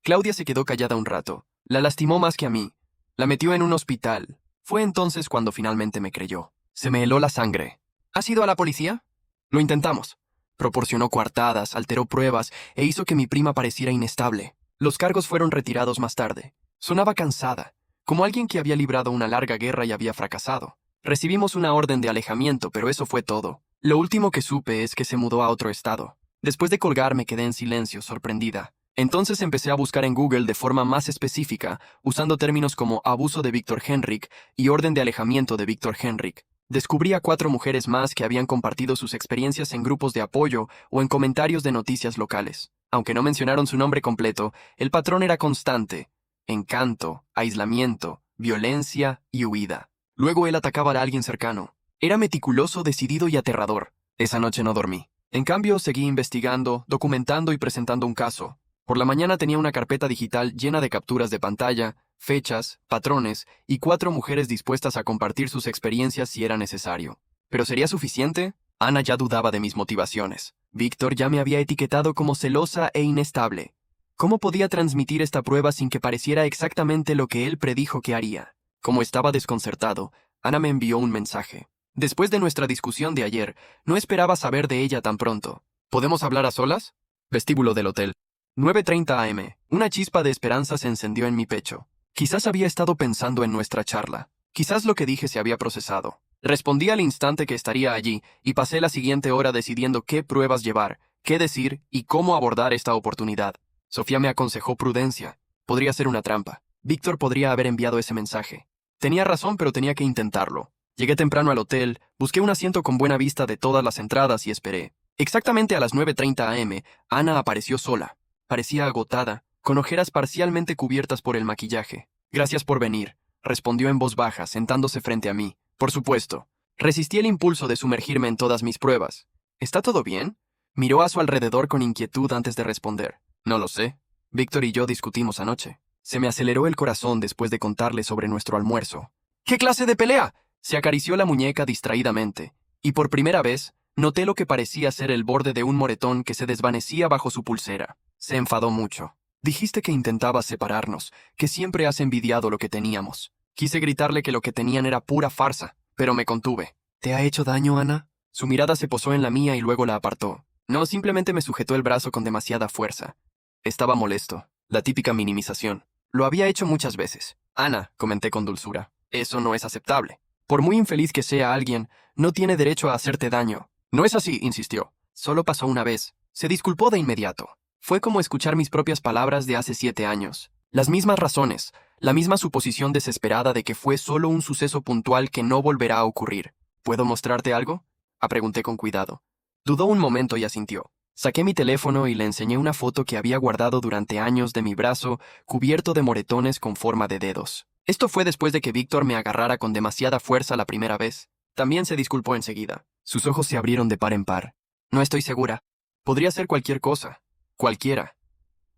Claudia se quedó callada un rato. La lastimó más que a mí. La metió en un hospital. Fue entonces cuando finalmente me creyó. Se me heló la sangre. ¿Has ido a la policía? Lo intentamos. Proporcionó coartadas, alteró pruebas e hizo que mi prima pareciera inestable. Los cargos fueron retirados más tarde. Sonaba cansada, como alguien que había librado una larga guerra y había fracasado. Recibimos una orden de alejamiento, pero eso fue todo. Lo último que supe es que se mudó a otro estado. Después de colgar me quedé en silencio, sorprendida. Entonces empecé a buscar en Google de forma más específica, usando términos como abuso de Víctor Henrik y orden de alejamiento de Víctor Henrik. Descubrí a 4 mujeres más que habían compartido sus experiencias en grupos de apoyo o en comentarios de noticias locales. Aunque no mencionaron su nombre completo, el patrón era constante: encanto, aislamiento, violencia y huida. Luego él atacaba a alguien cercano. Era meticuloso, decidido y aterrador. Esa noche no dormí. En cambio, seguí investigando, documentando y presentando un caso. Por la mañana tenía una carpeta digital llena de capturas de pantalla, fechas, patrones y 4 mujeres dispuestas a compartir sus experiencias si era necesario. ¿Pero sería suficiente? Ana ya dudaba de mis motivaciones. Víctor ya me había etiquetado como celosa e inestable. ¿Cómo podía transmitir esta prueba sin que pareciera exactamente lo que él predijo que haría? Como estaba desconcertado, Ana me envió un mensaje. Después de nuestra discusión de ayer, no esperaba saber de ella tan pronto. ¿Podemos hablar a solas? Vestíbulo del hotel. 9:30 am. Una chispa de esperanza se encendió en mi pecho. Quizás había estado pensando en nuestra charla. Quizás lo que dije se había procesado. Respondí al instante que estaría allí y pasé la siguiente hora decidiendo qué pruebas llevar, qué decir y cómo abordar esta oportunidad. Sofía me aconsejó prudencia. Podría ser una trampa. Víctor podría haber enviado ese mensaje. Tenía razón, pero tenía que intentarlo. Llegué temprano al hotel, busqué un asiento con buena vista de todas las entradas y esperé. Exactamente a las 9:30 am, Ana apareció sola. Parecía agotada, con ojeras parcialmente cubiertas por el maquillaje. «Gracias por venir», respondió en voz baja, sentándose frente a mí. Por supuesto. Resistí el impulso de sumergirme en todas mis pruebas. «¿Está todo bien?». Miró a su alrededor con inquietud antes de responder. «No lo sé. Víctor y yo discutimos anoche». Se me aceleró el corazón después de contarle sobre nuestro almuerzo. «¿Qué clase de pelea?». Se acarició la muñeca distraídamente, y por primera vez noté lo que parecía ser el borde de un moretón que se desvanecía bajo su pulsera. Se enfadó mucho. «Dijiste que intentabas separarnos, que siempre has envidiado lo que teníamos». Quise gritarle que lo que tenían era pura farsa, pero me contuve. «¿Te ha hecho daño, Ana?». Su mirada se posó en la mía y luego la apartó. No, simplemente me sujetó el brazo con demasiada fuerza. Estaba molesto. La típica minimización. Lo había hecho muchas veces. «Ana», comenté con dulzura, «eso no es aceptable. Por muy infeliz que sea alguien, no tiene derecho a hacerte daño». «No es así», insistió. «Solo pasó una vez». Se disculpó de inmediato. Fue como escuchar mis propias palabras de hace 7 años. Las mismas razones, la misma suposición desesperada de que fue solo un suceso puntual que no volverá a ocurrir. «¿Puedo mostrarte algo?», pregunté con cuidado. Dudó un momento y asintió. Saqué mi teléfono y le enseñé una foto que había guardado durante años de mi brazo, cubierto de moretones con forma de dedos. Esto fue después de que Víctor me agarrara con demasiada fuerza la primera vez. También se disculpó enseguida. Sus ojos se abrieron de par en par. «No estoy segura. Podría ser cualquier cosa. Cualquiera».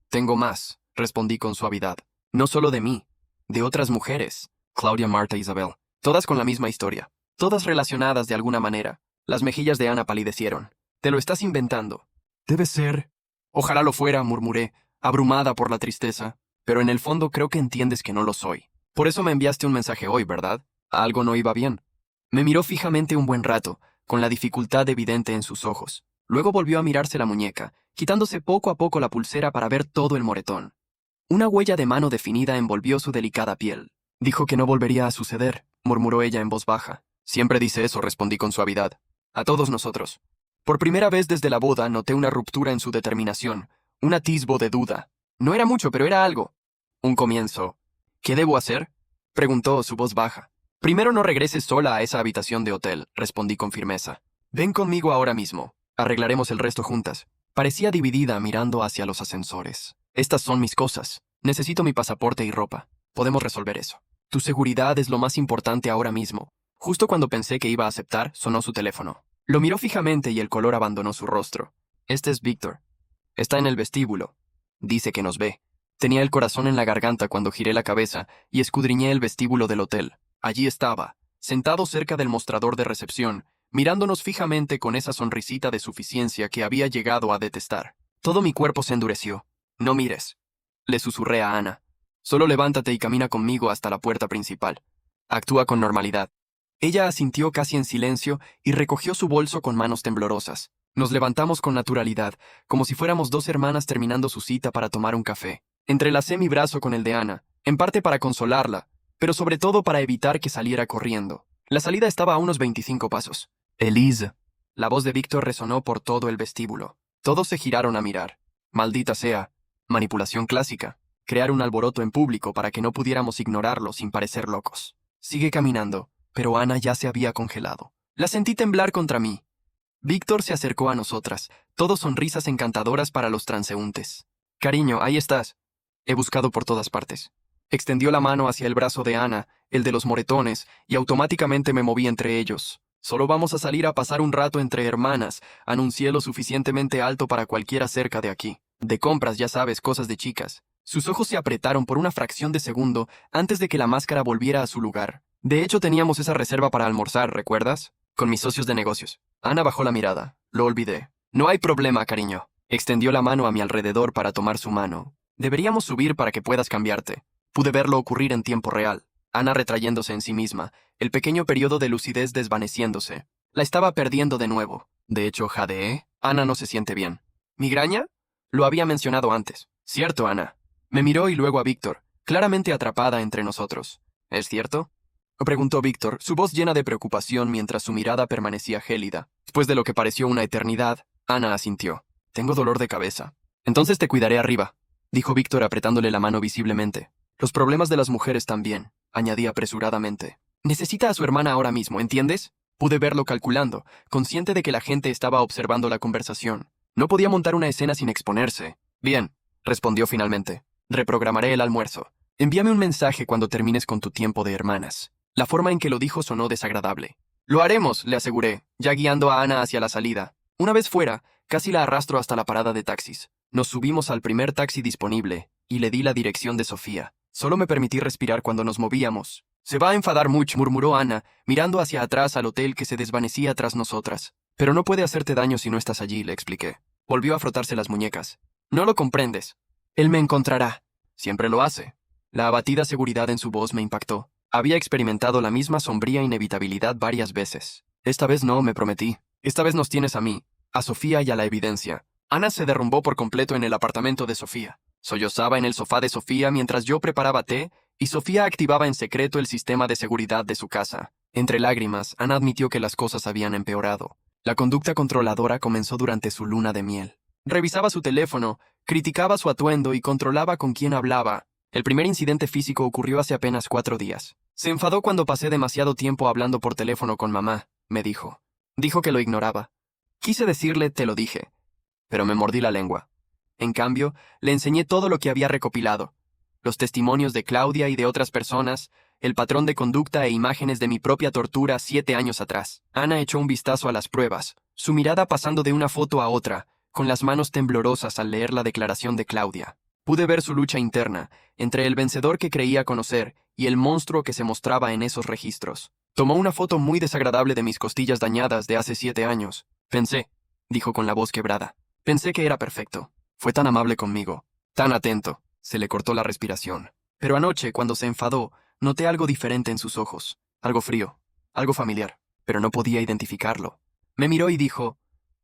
«Tengo más», respondí con suavidad. «No solo de mí, de otras mujeres. Claudia, Marta, Isabel. Todas con la misma historia. Todas relacionadas de alguna manera. Las mejillas de Ana palidecieron. Te lo estás inventando. Debe ser. Ojalá lo fuera, murmuré, abrumada por la tristeza. Pero en el fondo creo que entiendes que no lo soy. Por eso me enviaste un mensaje hoy, ¿verdad? Algo no iba bien. Me miró fijamente un buen rato, con la dificultad evidente en sus ojos. Luego volvió a mirarse la muñeca, quitándose poco a poco la pulsera para ver todo el moretón. Una huella de mano definida envolvió su delicada piel. Dijo que no volvería a suceder, murmuró ella en voz baja. Siempre dice eso, respondí con suavidad. A todos nosotros. Por primera vez desde la boda noté una ruptura en su determinación, un atisbo de duda. No era mucho, pero era algo. Un comienzo. ¿Qué debo hacer? Preguntó, su voz baja. Primero no regreses sola a esa habitación de hotel, respondí con firmeza. Ven conmigo ahora mismo. Arreglaremos el resto juntas. Parecía dividida mirando hacia los ascensores. Estas son mis cosas. Necesito mi pasaporte y ropa. Podemos resolver eso. Tu seguridad es lo más importante ahora mismo. Justo cuando pensé que iba a aceptar, sonó su teléfono. Lo miró fijamente y el color abandonó su rostro. Este es Víctor. Está en el vestíbulo. Dice que nos ve. Tenía el corazón en la garganta cuando giré la cabeza y escudriñé el vestíbulo del hotel. Allí estaba, sentado cerca del mostrador de recepción, mirándonos fijamente con esa sonrisita de suficiencia que había llegado a detestar. Todo mi cuerpo se endureció. No mires. Le susurré a Ana. Solo levántate y camina conmigo hasta la puerta principal. Actúa con normalidad. Ella asintió casi en silencio y recogió su bolso con manos temblorosas. Nos levantamos con naturalidad, como si fuéramos dos hermanas terminando su cita para tomar un café. Entrelacé mi brazo con el de Ana, en parte para consolarla, pero sobre todo para evitar que saliera corriendo. La salida estaba a unos 25 pasos. Elise. La voz de Víctor resonó por todo el vestíbulo. Todos se giraron a mirar. Maldita sea. Manipulación clásica. Crear un alboroto en público para que no pudiéramos ignorarlo sin parecer locos. Sigue caminando, pero Ana ya se había congelado. La sentí temblar contra mí. Víctor se acercó a nosotras, todo sonrisas encantadoras para los transeúntes. Cariño, ahí estás. He buscado por todas partes. Extendió la mano hacia el brazo de Ana, el de los moretones, y automáticamente me moví entre ellos. Solo vamos a salir a pasar un rato entre hermanas, anuncié lo suficientemente alto para cualquiera cerca de aquí. De compras, ya sabes, cosas de chicas. Sus ojos se apretaron por una fracción de segundo antes de que la máscara volviera a su lugar. De hecho, teníamos esa reserva para almorzar, ¿recuerdas? Con mis socios de negocios. Ana bajó la mirada. Lo olvidé. No hay problema, cariño. Extendió la mano a mi alrededor para tomar su mano. Deberíamos subir para que puedas cambiarte. Pude verlo ocurrir en tiempo real. Ana retrayéndose en sí misma, el pequeño periodo de lucidez desvaneciéndose. La estaba perdiendo de nuevo. De hecho, jadeé. Ana no se siente bien. ¿Migraña? Lo había mencionado antes. Cierto, Ana. Me miró y luego a Víctor, claramente atrapada entre nosotros. ¿Es cierto? Preguntó Víctor, su voz llena de preocupación mientras su mirada permanecía gélida. Después de lo que pareció una eternidad, Ana asintió. Tengo dolor de cabeza. Entonces te cuidaré arriba, dijo Víctor apretándole la mano visiblemente. Los problemas de las mujeres también, añadí apresuradamente. Necesita a su hermana ahora mismo, ¿entiendes? Pude verlo calculando, consciente de que la gente estaba observando la conversación. No podía montar una escena sin exponerse. Bien, respondió finalmente. Reprogramaré el almuerzo. Envíame un mensaje cuando termines con tu tiempo de hermanas. La forma en que lo dijo sonó desagradable. Lo haremos, le aseguré, ya guiando a Ana hacia la salida. Una vez fuera, casi la arrastro hasta la parada de taxis. Nos subimos al primer taxi disponible, y le di la dirección de Sofía. Solo me permití respirar cuando nos movíamos. Se va a enfadar mucho, murmuró Ana, mirando hacia atrás al hotel que se desvanecía tras nosotras. Pero no puede hacerte daño si no estás allí, le expliqué. Volvió a frotarse las muñecas. No lo comprendes. Él me encontrará. Siempre lo hace. La abatida seguridad en su voz me impactó. Había experimentado la misma sombría inevitabilidad varias veces. Esta vez no, me prometí. Esta vez nos tienes a mí, a Sofía y a la evidencia. Ana se derrumbó por completo en el apartamento de Sofía. Sollozaba en el sofá de Sofía mientras yo preparaba té, y Sofía activaba en secreto el sistema de seguridad de su casa. Entre lágrimas, Ana admitió que las cosas habían empeorado. La conducta controladora comenzó durante su luna de miel. Revisaba su teléfono, criticaba su atuendo y controlaba con quién hablaba. El primer incidente físico ocurrió hace apenas 4 días. Se enfadó cuando pasé demasiado tiempo hablando por teléfono con mamá, me dijo. Dijo que lo ignoraba. Quise decirle, te lo dije, pero me mordí la lengua. En cambio, le enseñé todo lo que había recopilado. Los testimonios de Claudia y de otras personas, el patrón de conducta e imágenes de mi propia tortura 7 años atrás. Ana echó un vistazo a las pruebas, su mirada pasando de una foto a otra, con las manos temblorosas al leer la declaración de Claudia. Pude ver su lucha interna, entre el vencedor que creía conocer y el monstruo que se mostraba en esos registros. Tomó una foto muy desagradable de mis costillas dañadas de hace 7 años. Pensé, dijo con la voz quebrada. Pensé que era perfecto. Fue tan amable conmigo, tan atento. Se le cortó la respiración. Pero anoche, cuando se enfadó, noté algo diferente en sus ojos. Algo frío, algo familiar, pero no podía identificarlo. Me miró y dijo,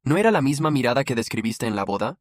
¿no era la misma mirada que describiste en la boda?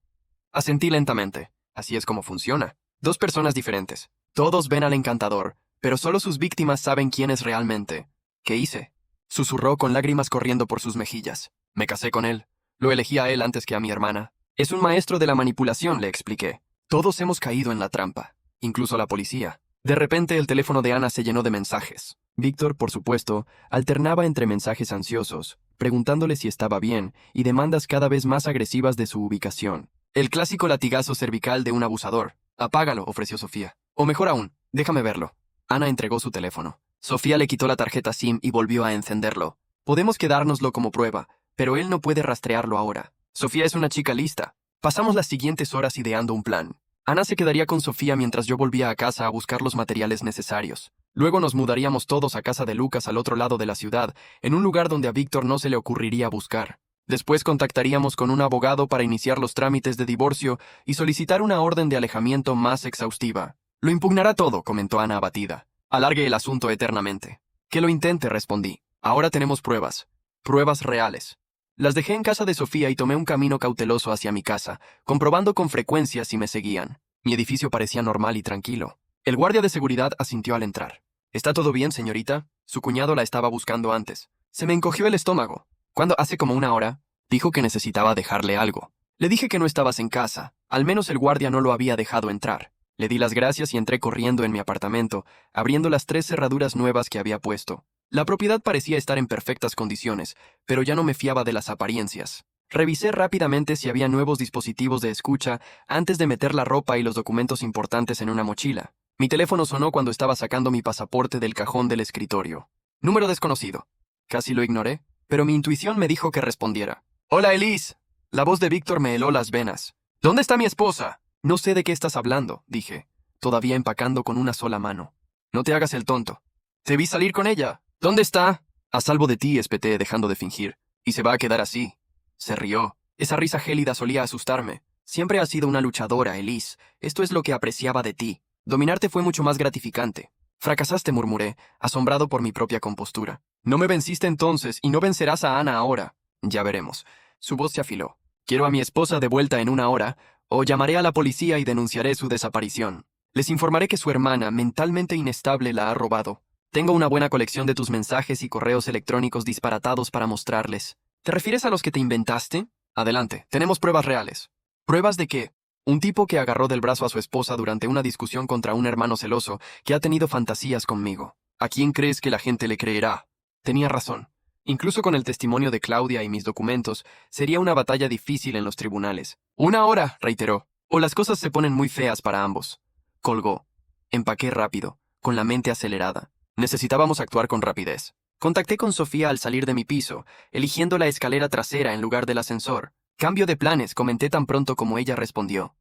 Asentí lentamente. Así es como funciona. 2 personas diferentes. Todos ven al encantador, pero solo sus víctimas saben quién es realmente. ¿Qué hice? Susurró con lágrimas corriendo por sus mejillas. Me casé con él. Lo elegí a él antes que a mi hermana. Es un maestro de la manipulación, le expliqué. Todos hemos caído en la trampa, incluso la policía. De repente el teléfono de Ana se llenó de mensajes. Víctor, por supuesto, alternaba entre mensajes ansiosos, preguntándole si estaba bien, y demandas cada vez más agresivas de su ubicación. El clásico latigazo cervical de un abusador. Apágalo, ofreció Sofía. O mejor aún, déjame verlo. Ana entregó su teléfono. Sofía le quitó la tarjeta SIM y volvió a encenderlo. Podemos quedárnoslo como prueba, pero él no puede rastrearlo ahora. Sofía es una chica lista. Pasamos las siguientes horas ideando un plan. Ana se quedaría con Sofía mientras yo volvía a casa a buscar los materiales necesarios. Luego nos mudaríamos todos a casa de Lucas al otro lado de la ciudad, en un lugar donde a Víctor no se le ocurriría buscar. Después contactaríamos con un abogado para iniciar los trámites de divorcio y solicitar una orden de alejamiento más exhaustiva. Lo impugnará todo, comentó Ana abatida. Alargue el asunto eternamente. Que lo intente, respondí. Ahora tenemos pruebas. Pruebas reales. Las dejé en casa de Sofía y tomé un camino cauteloso hacia mi casa, comprobando con frecuencia si me seguían. Mi edificio parecía normal y tranquilo. El guardia de seguridad asintió al entrar. ¿Está todo bien, señorita? Su cuñado la estaba buscando antes. Se me encogió el estómago. Cuando hace como 1 hora, dijo que necesitaba dejarle algo. Le dije que no estabas en casa. Al menos el guardia no lo había dejado entrar. Le di las gracias y entré corriendo en mi apartamento, abriendo las 3 cerraduras nuevas que había puesto. La propiedad parecía estar en perfectas condiciones, pero ya no me fiaba de las apariencias. Revisé rápidamente si había nuevos dispositivos de escucha antes de meter la ropa y los documentos importantes en una mochila. Mi teléfono sonó cuando estaba sacando mi pasaporte del cajón del escritorio. Número desconocido. Casi lo ignoré, pero mi intuición me dijo que respondiera. «Hola, Elise». La voz de Víctor me heló las venas. «¿Dónde está mi esposa?» «No sé de qué estás hablando», dije, todavía empacando con una sola mano. «No te hagas el tonto. Te vi salir con ella. ¿Dónde está?» «A salvo de ti», espeté, dejando de fingir. «Y se va a quedar así». Se rió. Esa risa gélida solía asustarme. «Siempre has sido una luchadora, Elise. Esto es lo que apreciaba de ti. Dominarte fue mucho más gratificante». «Fracasaste», murmuré, asombrado por mi propia compostura. «No me venciste entonces y no vencerás a Ana ahora». «Ya veremos». Su voz se afiló. «Quiero a mi esposa de vuelta en 1 hora, o llamaré a la policía y denunciaré su desaparición. Les informaré que su hermana, mentalmente inestable, la ha robado. Tengo una buena colección de tus mensajes y correos electrónicos disparatados para mostrarles». «¿Te refieres a los que te inventaste?» «Adelante, tenemos pruebas reales». «¿Pruebas de qué?» «Un tipo que agarró del brazo a su esposa durante una discusión contra un hermano celoso que ha tenido fantasías conmigo. ¿A quién crees que la gente le creerá?» Tenía razón. Incluso con el testimonio de Claudia y mis documentos, sería una batalla difícil en los tribunales. 1 hora, reiteró, o las cosas se ponen muy feas para ambos. Colgó. Empaqué rápido, con la mente acelerada. Necesitábamos actuar con rapidez. Contacté con Sofía al salir de mi piso, eligiendo la escalera trasera en lugar del ascensor. «Cambio de planes», comenté tan pronto como ella respondió.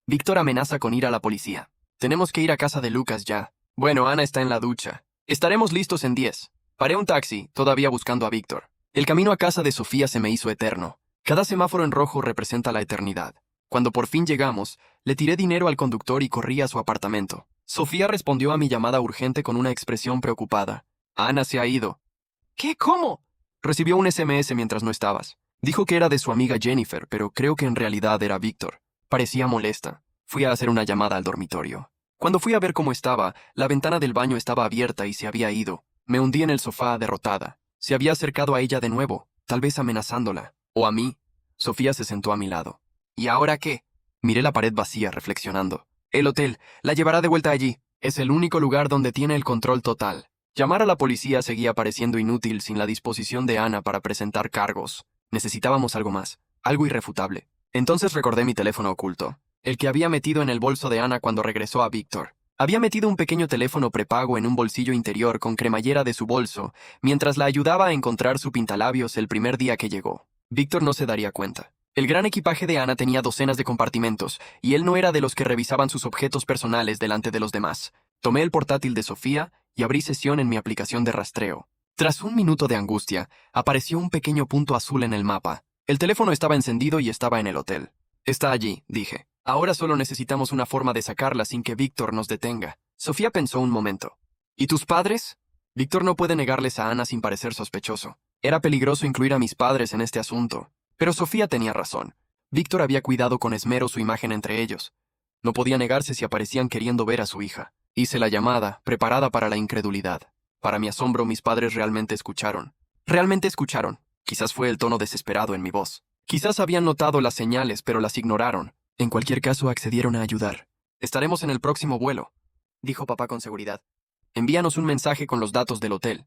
«Víctor amenaza con ir a la policía. Tenemos que ir a casa de Lucas ya. Bueno, Ana está en la ducha. Estaremos listos en 10. Paré un taxi, todavía buscando a Víctor. El camino a casa de Sofía se me hizo eterno. Cada semáforo en rojo representa la eternidad. Cuando por fin llegamos, le tiré dinero al conductor y corrí a su apartamento. Sofía respondió a mi llamada urgente con una expresión preocupada. «Ana se ha ido». «¿Qué? ¿Cómo?» «Recibió un SMS mientras no estabas. Dijo que era de su amiga Jennifer, pero creo que en realidad era Víctor. Parecía molesta. Fui a hacer una llamada al dormitorio. Cuando fui a ver cómo estaba, la ventana del baño estaba abierta y se había ido. Me hundí en el sofá derrotada. Se había acercado a ella de nuevo, tal vez amenazándola. O a mí». Sofía se sentó a mi lado. «¿Y ahora qué?» Miré la pared vacía, reflexionando. «El hotel. La llevará de vuelta allí. Es el único lugar donde tiene el control total». Llamar a la policía seguía pareciendo inútil sin la disposición de Ana para presentar cargos. Necesitábamos algo más, algo irrefutable. Entonces recordé mi teléfono oculto, el que había metido en el bolso de Ana cuando regresó a Víctor. Había metido un pequeño teléfono prepago en un bolsillo interior con cremallera de su bolso, mientras la ayudaba a encontrar su pintalabios el primer día que llegó. Víctor no se daría cuenta. El gran equipaje de Ana tenía docenas de compartimentos, y él no era de los que revisaban sus objetos personales delante de los demás. Tomé el portátil de Sofía y abrí sesión en mi aplicación de rastreo. Tras un minuto de angustia, apareció un pequeño punto azul en el mapa. El teléfono estaba encendido y estaba en el hotel. Está allí, dije. Ahora solo necesitamos una forma de sacarla sin que Víctor nos detenga. Sofía pensó un momento. ¿Y tus padres? Víctor no puede negarles a Ana sin parecer sospechoso. Era peligroso incluir a mis padres en este asunto. Pero Sofía tenía razón. Víctor había cuidado con esmero su imagen entre ellos. No podía negarse si aparecían queriendo ver a su hija. Hice la llamada, preparada para la incredulidad. Para mi asombro, mis padres realmente escucharon. Realmente escucharon. Quizás fue el tono desesperado en mi voz. Quizás habían notado las señales, pero las ignoraron. En cualquier caso, accedieron a ayudar. Estaremos en el próximo vuelo, dijo papá con seguridad. Envíanos un mensaje con los datos del hotel.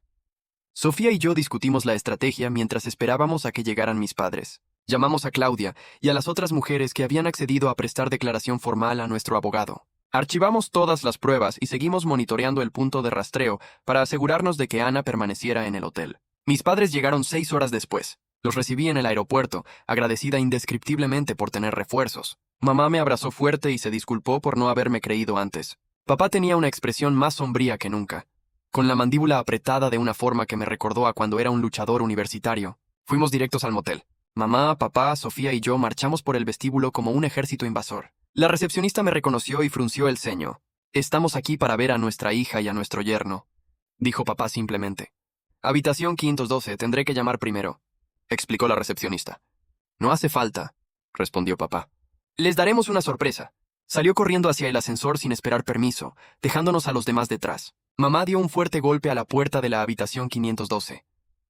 Sofía y yo discutimos la estrategia mientras esperábamos a que llegaran mis padres. Llamamos a Claudia y a las otras mujeres que habían accedido a prestar declaración formal a nuestro abogado. Archivamos todas las pruebas y seguimos monitoreando el punto de rastreo para asegurarnos de que Ana permaneciera en el hotel. Mis padres llegaron 6 horas después. Los recibí en el aeropuerto, agradecida indescriptiblemente por tener refuerzos. Mamá me abrazó fuerte y se disculpó por no haberme creído antes. Papá tenía una expresión más sombría que nunca, con la mandíbula apretada de una forma que me recordó a cuando era un luchador universitario. Fuimos directos al motel. Mamá, papá, Sofía y yo marchamos por el vestíbulo como un ejército invasor. La recepcionista me reconoció y frunció el ceño. Estamos aquí para ver a nuestra hija y a nuestro yerno, dijo papá simplemente. Habitación 512, tendré que llamar primero, explicó la recepcionista. No hace falta, respondió papá. Les daremos una sorpresa. Salió corriendo hacia el ascensor sin esperar permiso, dejándonos a los demás detrás. Mamá dio un fuerte golpe a la puerta de la habitación 512.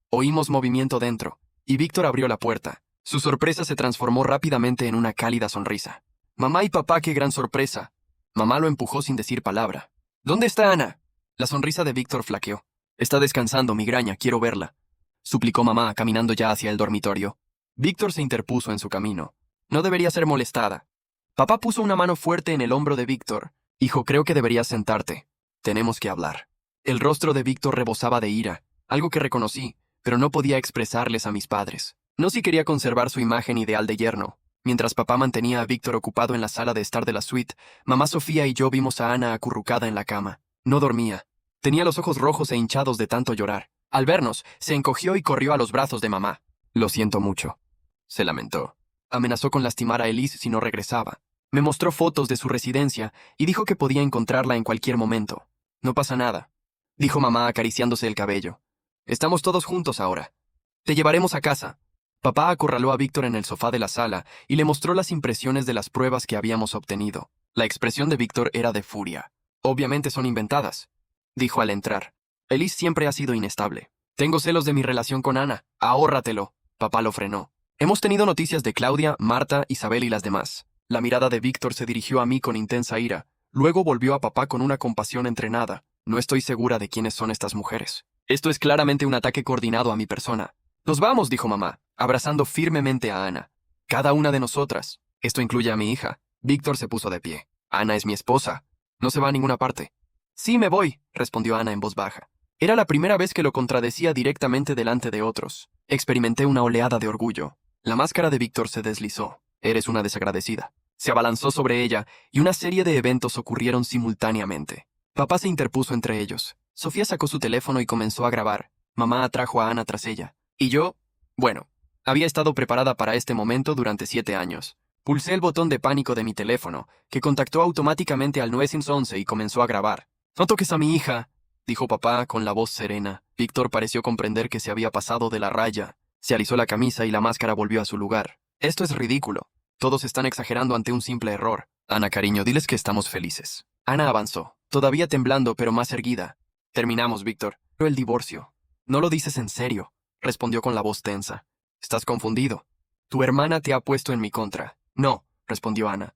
Oímos movimiento dentro, y Víctor abrió la puerta. Su sorpresa se transformó rápidamente en una cálida sonrisa. Mamá y papá, qué gran sorpresa. Mamá lo empujó sin decir palabra. ¿Dónde está Ana? La sonrisa de Víctor flaqueó. Está descansando, migraña, quiero verla, suplicó mamá, caminando ya hacia el dormitorio. Víctor se interpuso en su camino. No debería ser molestada. Papá puso una mano fuerte en el hombro de Víctor. Hijo, creo que deberías sentarte. Tenemos que hablar. El rostro de Víctor rebosaba de ira, algo que reconocí, pero no podía expresarles a mis padres. No si quería conservar su imagen ideal de yerno. Mientras papá mantenía a Víctor ocupado en la sala de estar de la suite, mamá Sofía y yo vimos a Ana acurrucada en la cama. No dormía. Tenía los ojos rojos e hinchados de tanto llorar. Al vernos, se encogió y corrió a los brazos de mamá. Lo siento mucho, se lamentó. Amenazó con lastimar a Elise si no regresaba. Me mostró fotos de su residencia y dijo que podía encontrarla en cualquier momento. No pasa nada, dijo mamá acariciándose el cabello. Estamos todos juntos ahora. Te llevaremos a casa. Papá acorraló a Víctor en el sofá de la sala y le mostró las impresiones de las pruebas que habíamos obtenido. La expresión de Víctor era de furia. Obviamente son inventadas, dijo al entrar. Elise siempre ha sido inestable. Tengo celos de mi relación con Ana. Ahórratelo. Papá lo frenó. Hemos tenido noticias de Claudia, Marta, Isabel y las demás. La mirada de Víctor se dirigió a mí con intensa ira. Luego volvió a papá con una compasión entrenada. No estoy segura de quiénes son estas mujeres. Esto es claramente un ataque coordinado a mi persona. Nos vamos, dijo mamá, abrazando firmemente a Ana. Cada una de nosotras. Esto incluye a mi hija. Víctor se puso de pie. Ana es mi esposa. No se va a ninguna parte. Sí, me voy, respondió Ana en voz baja. Era la primera vez que lo contradecía directamente delante de otros. Experimenté una oleada de orgullo. La máscara de Víctor se deslizó. Eres una desagradecida. Se abalanzó sobre ella y una serie de eventos ocurrieron simultáneamente. Papá se interpuso entre ellos. Sofía sacó su teléfono y comenzó a grabar. Mamá atrajo a Ana tras ella. Y yo, bueno, había estado preparada para este momento durante 7 años. Pulsé el botón de pánico de mi teléfono, que contactó automáticamente al 911 y comenzó a grabar. «No toques a mi hija», dijo papá con la voz serena. Víctor pareció comprender que se había pasado de la raya. Se alisó la camisa y la máscara volvió a su lugar. Esto es ridículo. Todos están exagerando ante un simple error. Ana, cariño, diles que estamos felices. Ana avanzó, todavía temblando pero más erguida. Terminamos, Víctor. Pero el divorcio. No lo dices en serio, respondió con la voz tensa. Estás confundido. Tu hermana te ha puesto en mi contra. No, respondió Ana.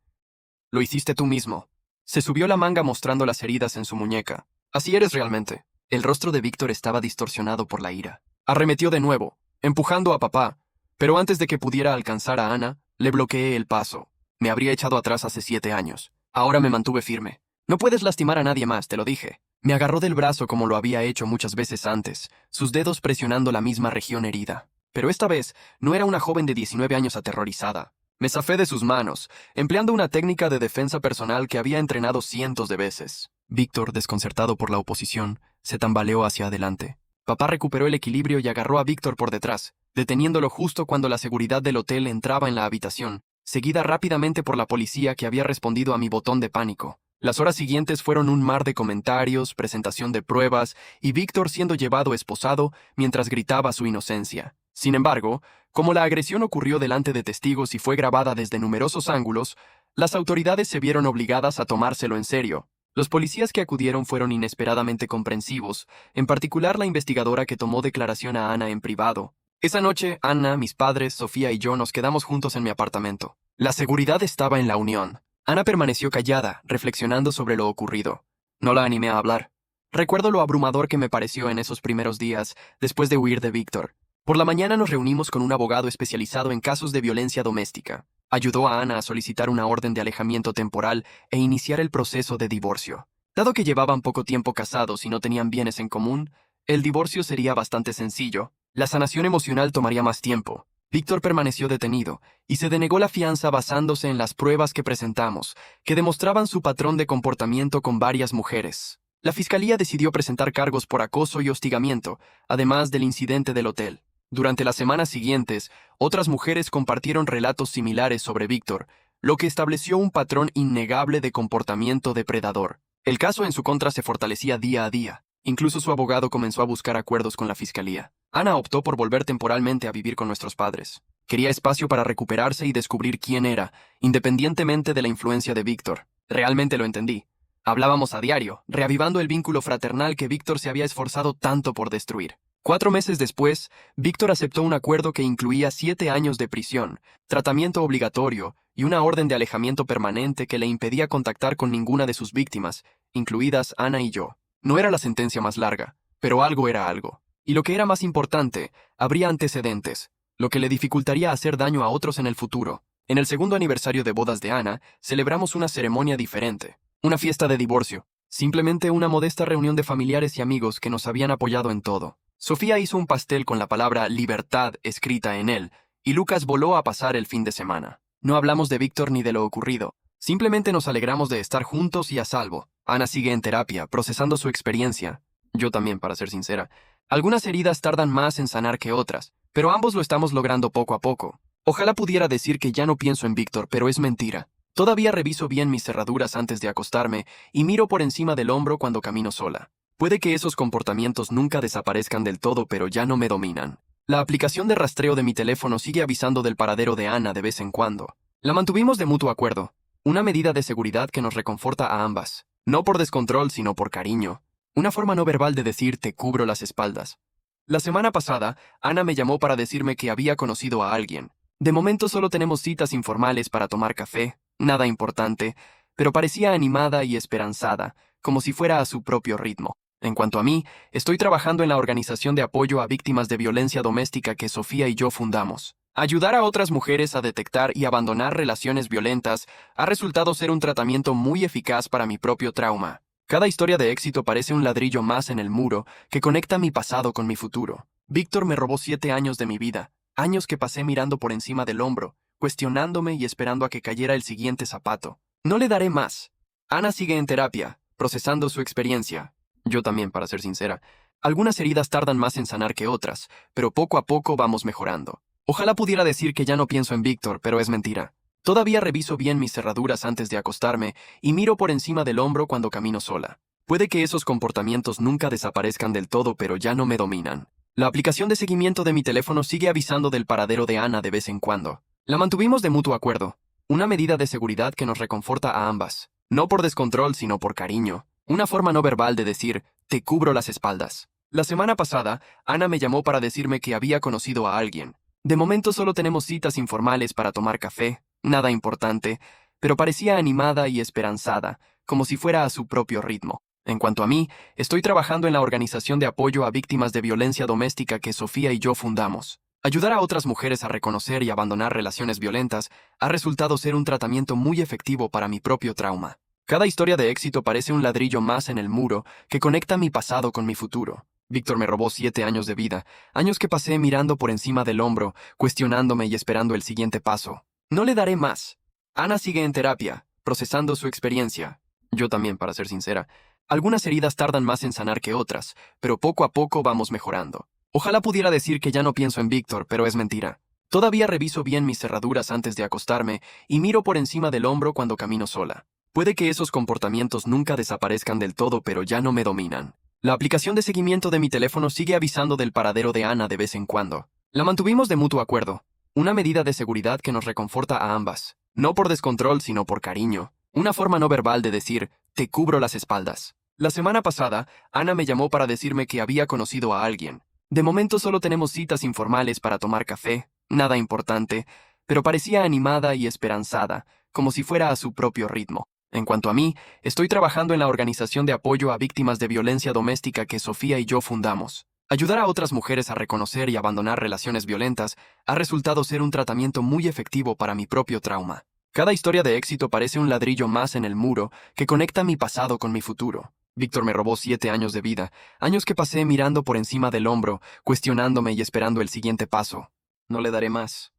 Lo hiciste tú mismo. Se subió la manga mostrando las heridas en su muñeca. Así eres realmente. El rostro de Víctor estaba distorsionado por la ira. Arremetió de nuevo, empujando a papá, pero antes de que pudiera alcanzar a Ana, le bloqueé el paso. Me habría echado atrás hace 7 años. Ahora me mantuve firme. No puedes lastimar a nadie más, te lo dije. Me agarró del brazo como lo había hecho muchas veces antes, sus dedos presionando la misma región herida. Pero esta vez no era una joven de 19 años aterrorizada. Me zafé de sus manos, empleando una técnica de defensa personal que había entrenado cientos de veces. Víctor, desconcertado por la oposición, se tambaleó hacia adelante. Papá recuperó el equilibrio y agarró a Víctor por detrás, deteniéndolo justo cuando la seguridad del hotel entraba en la habitación, seguida rápidamente por la policía que había respondido a mi botón de pánico. Las horas siguientes fueron un mar de comentarios, presentación de pruebas y Víctor siendo llevado esposado mientras gritaba su inocencia. Sin embargo, como la agresión ocurrió delante de testigos y fue grabada desde numerosos ángulos, las autoridades se vieron obligadas a tomárselo en serio. Los policías que acudieron fueron inesperadamente comprensivos, en particular la investigadora que tomó declaración a Ana en privado. Esa noche, Ana, mis padres, Sofía y yo nos quedamos juntos en mi apartamento. La seguridad estaba en la unión. Ana permaneció callada, reflexionando sobre lo ocurrido. No la animé a hablar. Recuerdo lo abrumador que me pareció en esos primeros días, después de huir de Víctor. Por la mañana nos reunimos con un abogado especializado en casos de violencia doméstica. Ayudó a Ana a solicitar una orden de alejamiento temporal e iniciar el proceso de divorcio. Dado que llevaban poco tiempo casados y no tenían bienes en común, el divorcio sería bastante sencillo. La sanación emocional tomaría más tiempo. Víctor permaneció detenido y se denegó la fianza basándose en las pruebas que presentamos, que demostraban su patrón de comportamiento con varias mujeres. La fiscalía decidió presentar cargos por acoso y hostigamiento, además del incidente del hotel. Durante las semanas siguientes, otras mujeres compartieron relatos similares sobre Víctor, lo que estableció un patrón innegable de comportamiento depredador. El caso en su contra se fortalecía día a día. Incluso su abogado comenzó a buscar acuerdos con la fiscalía. Ana optó por volver temporalmente a vivir con nuestros padres. Quería espacio para recuperarse y descubrir quién era, independientemente de la influencia de Víctor. Realmente lo entendí. Hablábamos a diario, reavivando el vínculo fraternal que Víctor se había esforzado tanto por destruir. 4 meses después, Víctor aceptó un acuerdo que incluía 7 años de prisión, tratamiento obligatorio y una orden de alejamiento permanente que le impedía contactar con ninguna de sus víctimas, incluidas Ana y yo. No era la sentencia más larga, pero algo era algo. Y lo que era más importante, habría antecedentes, lo que le dificultaría hacer daño a otros en el futuro. En el segundo aniversario de bodas de Ana, celebramos una ceremonia diferente, una fiesta de divorcio, simplemente una modesta reunión de familiares y amigos que nos habían apoyado en todo. Sofía hizo un pastel con la palabra libertad escrita en él, y Lucas voló a pasar el fin de semana. No hablamos de Víctor ni de lo ocurrido, simplemente nos alegramos de estar juntos y a salvo. Ana sigue en terapia, procesando su experiencia. Yo también, para ser sincera. Algunas heridas tardan más en sanar que otras, pero ambos lo estamos logrando poco a poco. Ojalá pudiera decir que ya no pienso en Víctor, pero es mentira. Todavía reviso bien mis cerraduras antes de acostarme y miro por encima del hombro cuando camino sola. Puede que esos comportamientos nunca desaparezcan del todo, pero ya no me dominan. La aplicación de rastreo de mi teléfono sigue avisando del paradero de Ana de vez en cuando. La mantuvimos de mutuo acuerdo, una medida de seguridad que nos reconforta a ambas. No por descontrol, sino por cariño. Una forma no verbal de decir te cubro las espaldas. La semana pasada, Ana me llamó para decirme que había conocido a alguien. De momento solo tenemos citas informales para tomar café, nada importante, pero parecía animada y esperanzada, como si fuera a su propio ritmo. En cuanto a mí, estoy trabajando en la organización de apoyo a víctimas de violencia doméstica que Sofía y yo fundamos. Ayudar a otras mujeres a detectar y abandonar relaciones violentas ha resultado ser un tratamiento muy eficaz para mi propio trauma. Cada historia de éxito parece un ladrillo más en el muro que conecta mi pasado con mi futuro. Víctor me robó 7 años de mi vida, años que pasé mirando por encima del hombro, cuestionándome y esperando a que cayera el siguiente zapato. No le daré más. Ana sigue en terapia, procesando su experiencia. Yo también, para ser sincera. Algunas heridas tardan más en sanar que otras, pero poco a poco vamos mejorando. Ojalá pudiera decir que ya no pienso en Víctor, pero es mentira. Todavía reviso bien mis cerraduras antes de acostarme y miro por encima del hombro cuando camino sola. Puede que esos comportamientos nunca desaparezcan del todo, pero ya no me dominan. La aplicación de seguimiento de mi teléfono sigue avisando del paradero de Ana de vez en cuando. La mantuvimos de mutuo acuerdo, una medida de seguridad que nos reconforta a ambas. No por descontrol, sino por cariño. Una forma no verbal de decir te cubro las espaldas. La semana pasada, Ana me llamó para decirme que había conocido a alguien. De momento solo tenemos citas informales para tomar café, nada importante, pero parecía animada y esperanzada, como si fuera a su propio ritmo. En cuanto a mí, estoy trabajando en la organización de apoyo a víctimas de violencia doméstica que Sofía y yo fundamos. Ayudar a otras mujeres a reconocer y abandonar relaciones violentas ha resultado ser un tratamiento muy efectivo para mi propio trauma. Cada historia de éxito parece un ladrillo más en el muro que conecta mi pasado con mi futuro. Víctor me robó 7 años de vida, años que pasé mirando por encima del hombro, cuestionándome y esperando el siguiente paso. No le daré más. Ana sigue en terapia, procesando su experiencia. Yo también, para ser sincera. Algunas heridas tardan más en sanar que otras, pero poco a poco vamos mejorando. Ojalá pudiera decir que ya no pienso en Víctor, pero es mentira. Todavía reviso bien mis cerraduras antes de acostarme y miro por encima del hombro cuando camino sola. Puede que esos comportamientos nunca desaparezcan del todo, pero ya no me dominan. La aplicación de seguimiento de mi teléfono sigue avisando del paradero de Ana de vez en cuando. La mantuvimos de mutuo acuerdo, una medida de seguridad que nos reconforta a ambas. No por descontrol, sino por cariño. Una forma no verbal de decir, te cubro las espaldas. La semana pasada, Ana me llamó para decirme que había conocido a alguien. De momento solo tenemos citas informales para tomar café, nada importante, pero parecía animada y esperanzada, como si fuera a su propio ritmo. En cuanto a mí, estoy trabajando en la organización de apoyo a víctimas de violencia doméstica que Sofía y yo fundamos. Ayudar a otras mujeres a reconocer y abandonar relaciones violentas ha resultado ser un tratamiento muy efectivo para mi propio trauma. Cada historia de éxito parece un ladrillo más en el muro que conecta mi pasado con mi futuro. Víctor me robó 7 años de vida, años que pasé mirando por encima del hombro, cuestionándome y esperando el siguiente paso. No le daré más.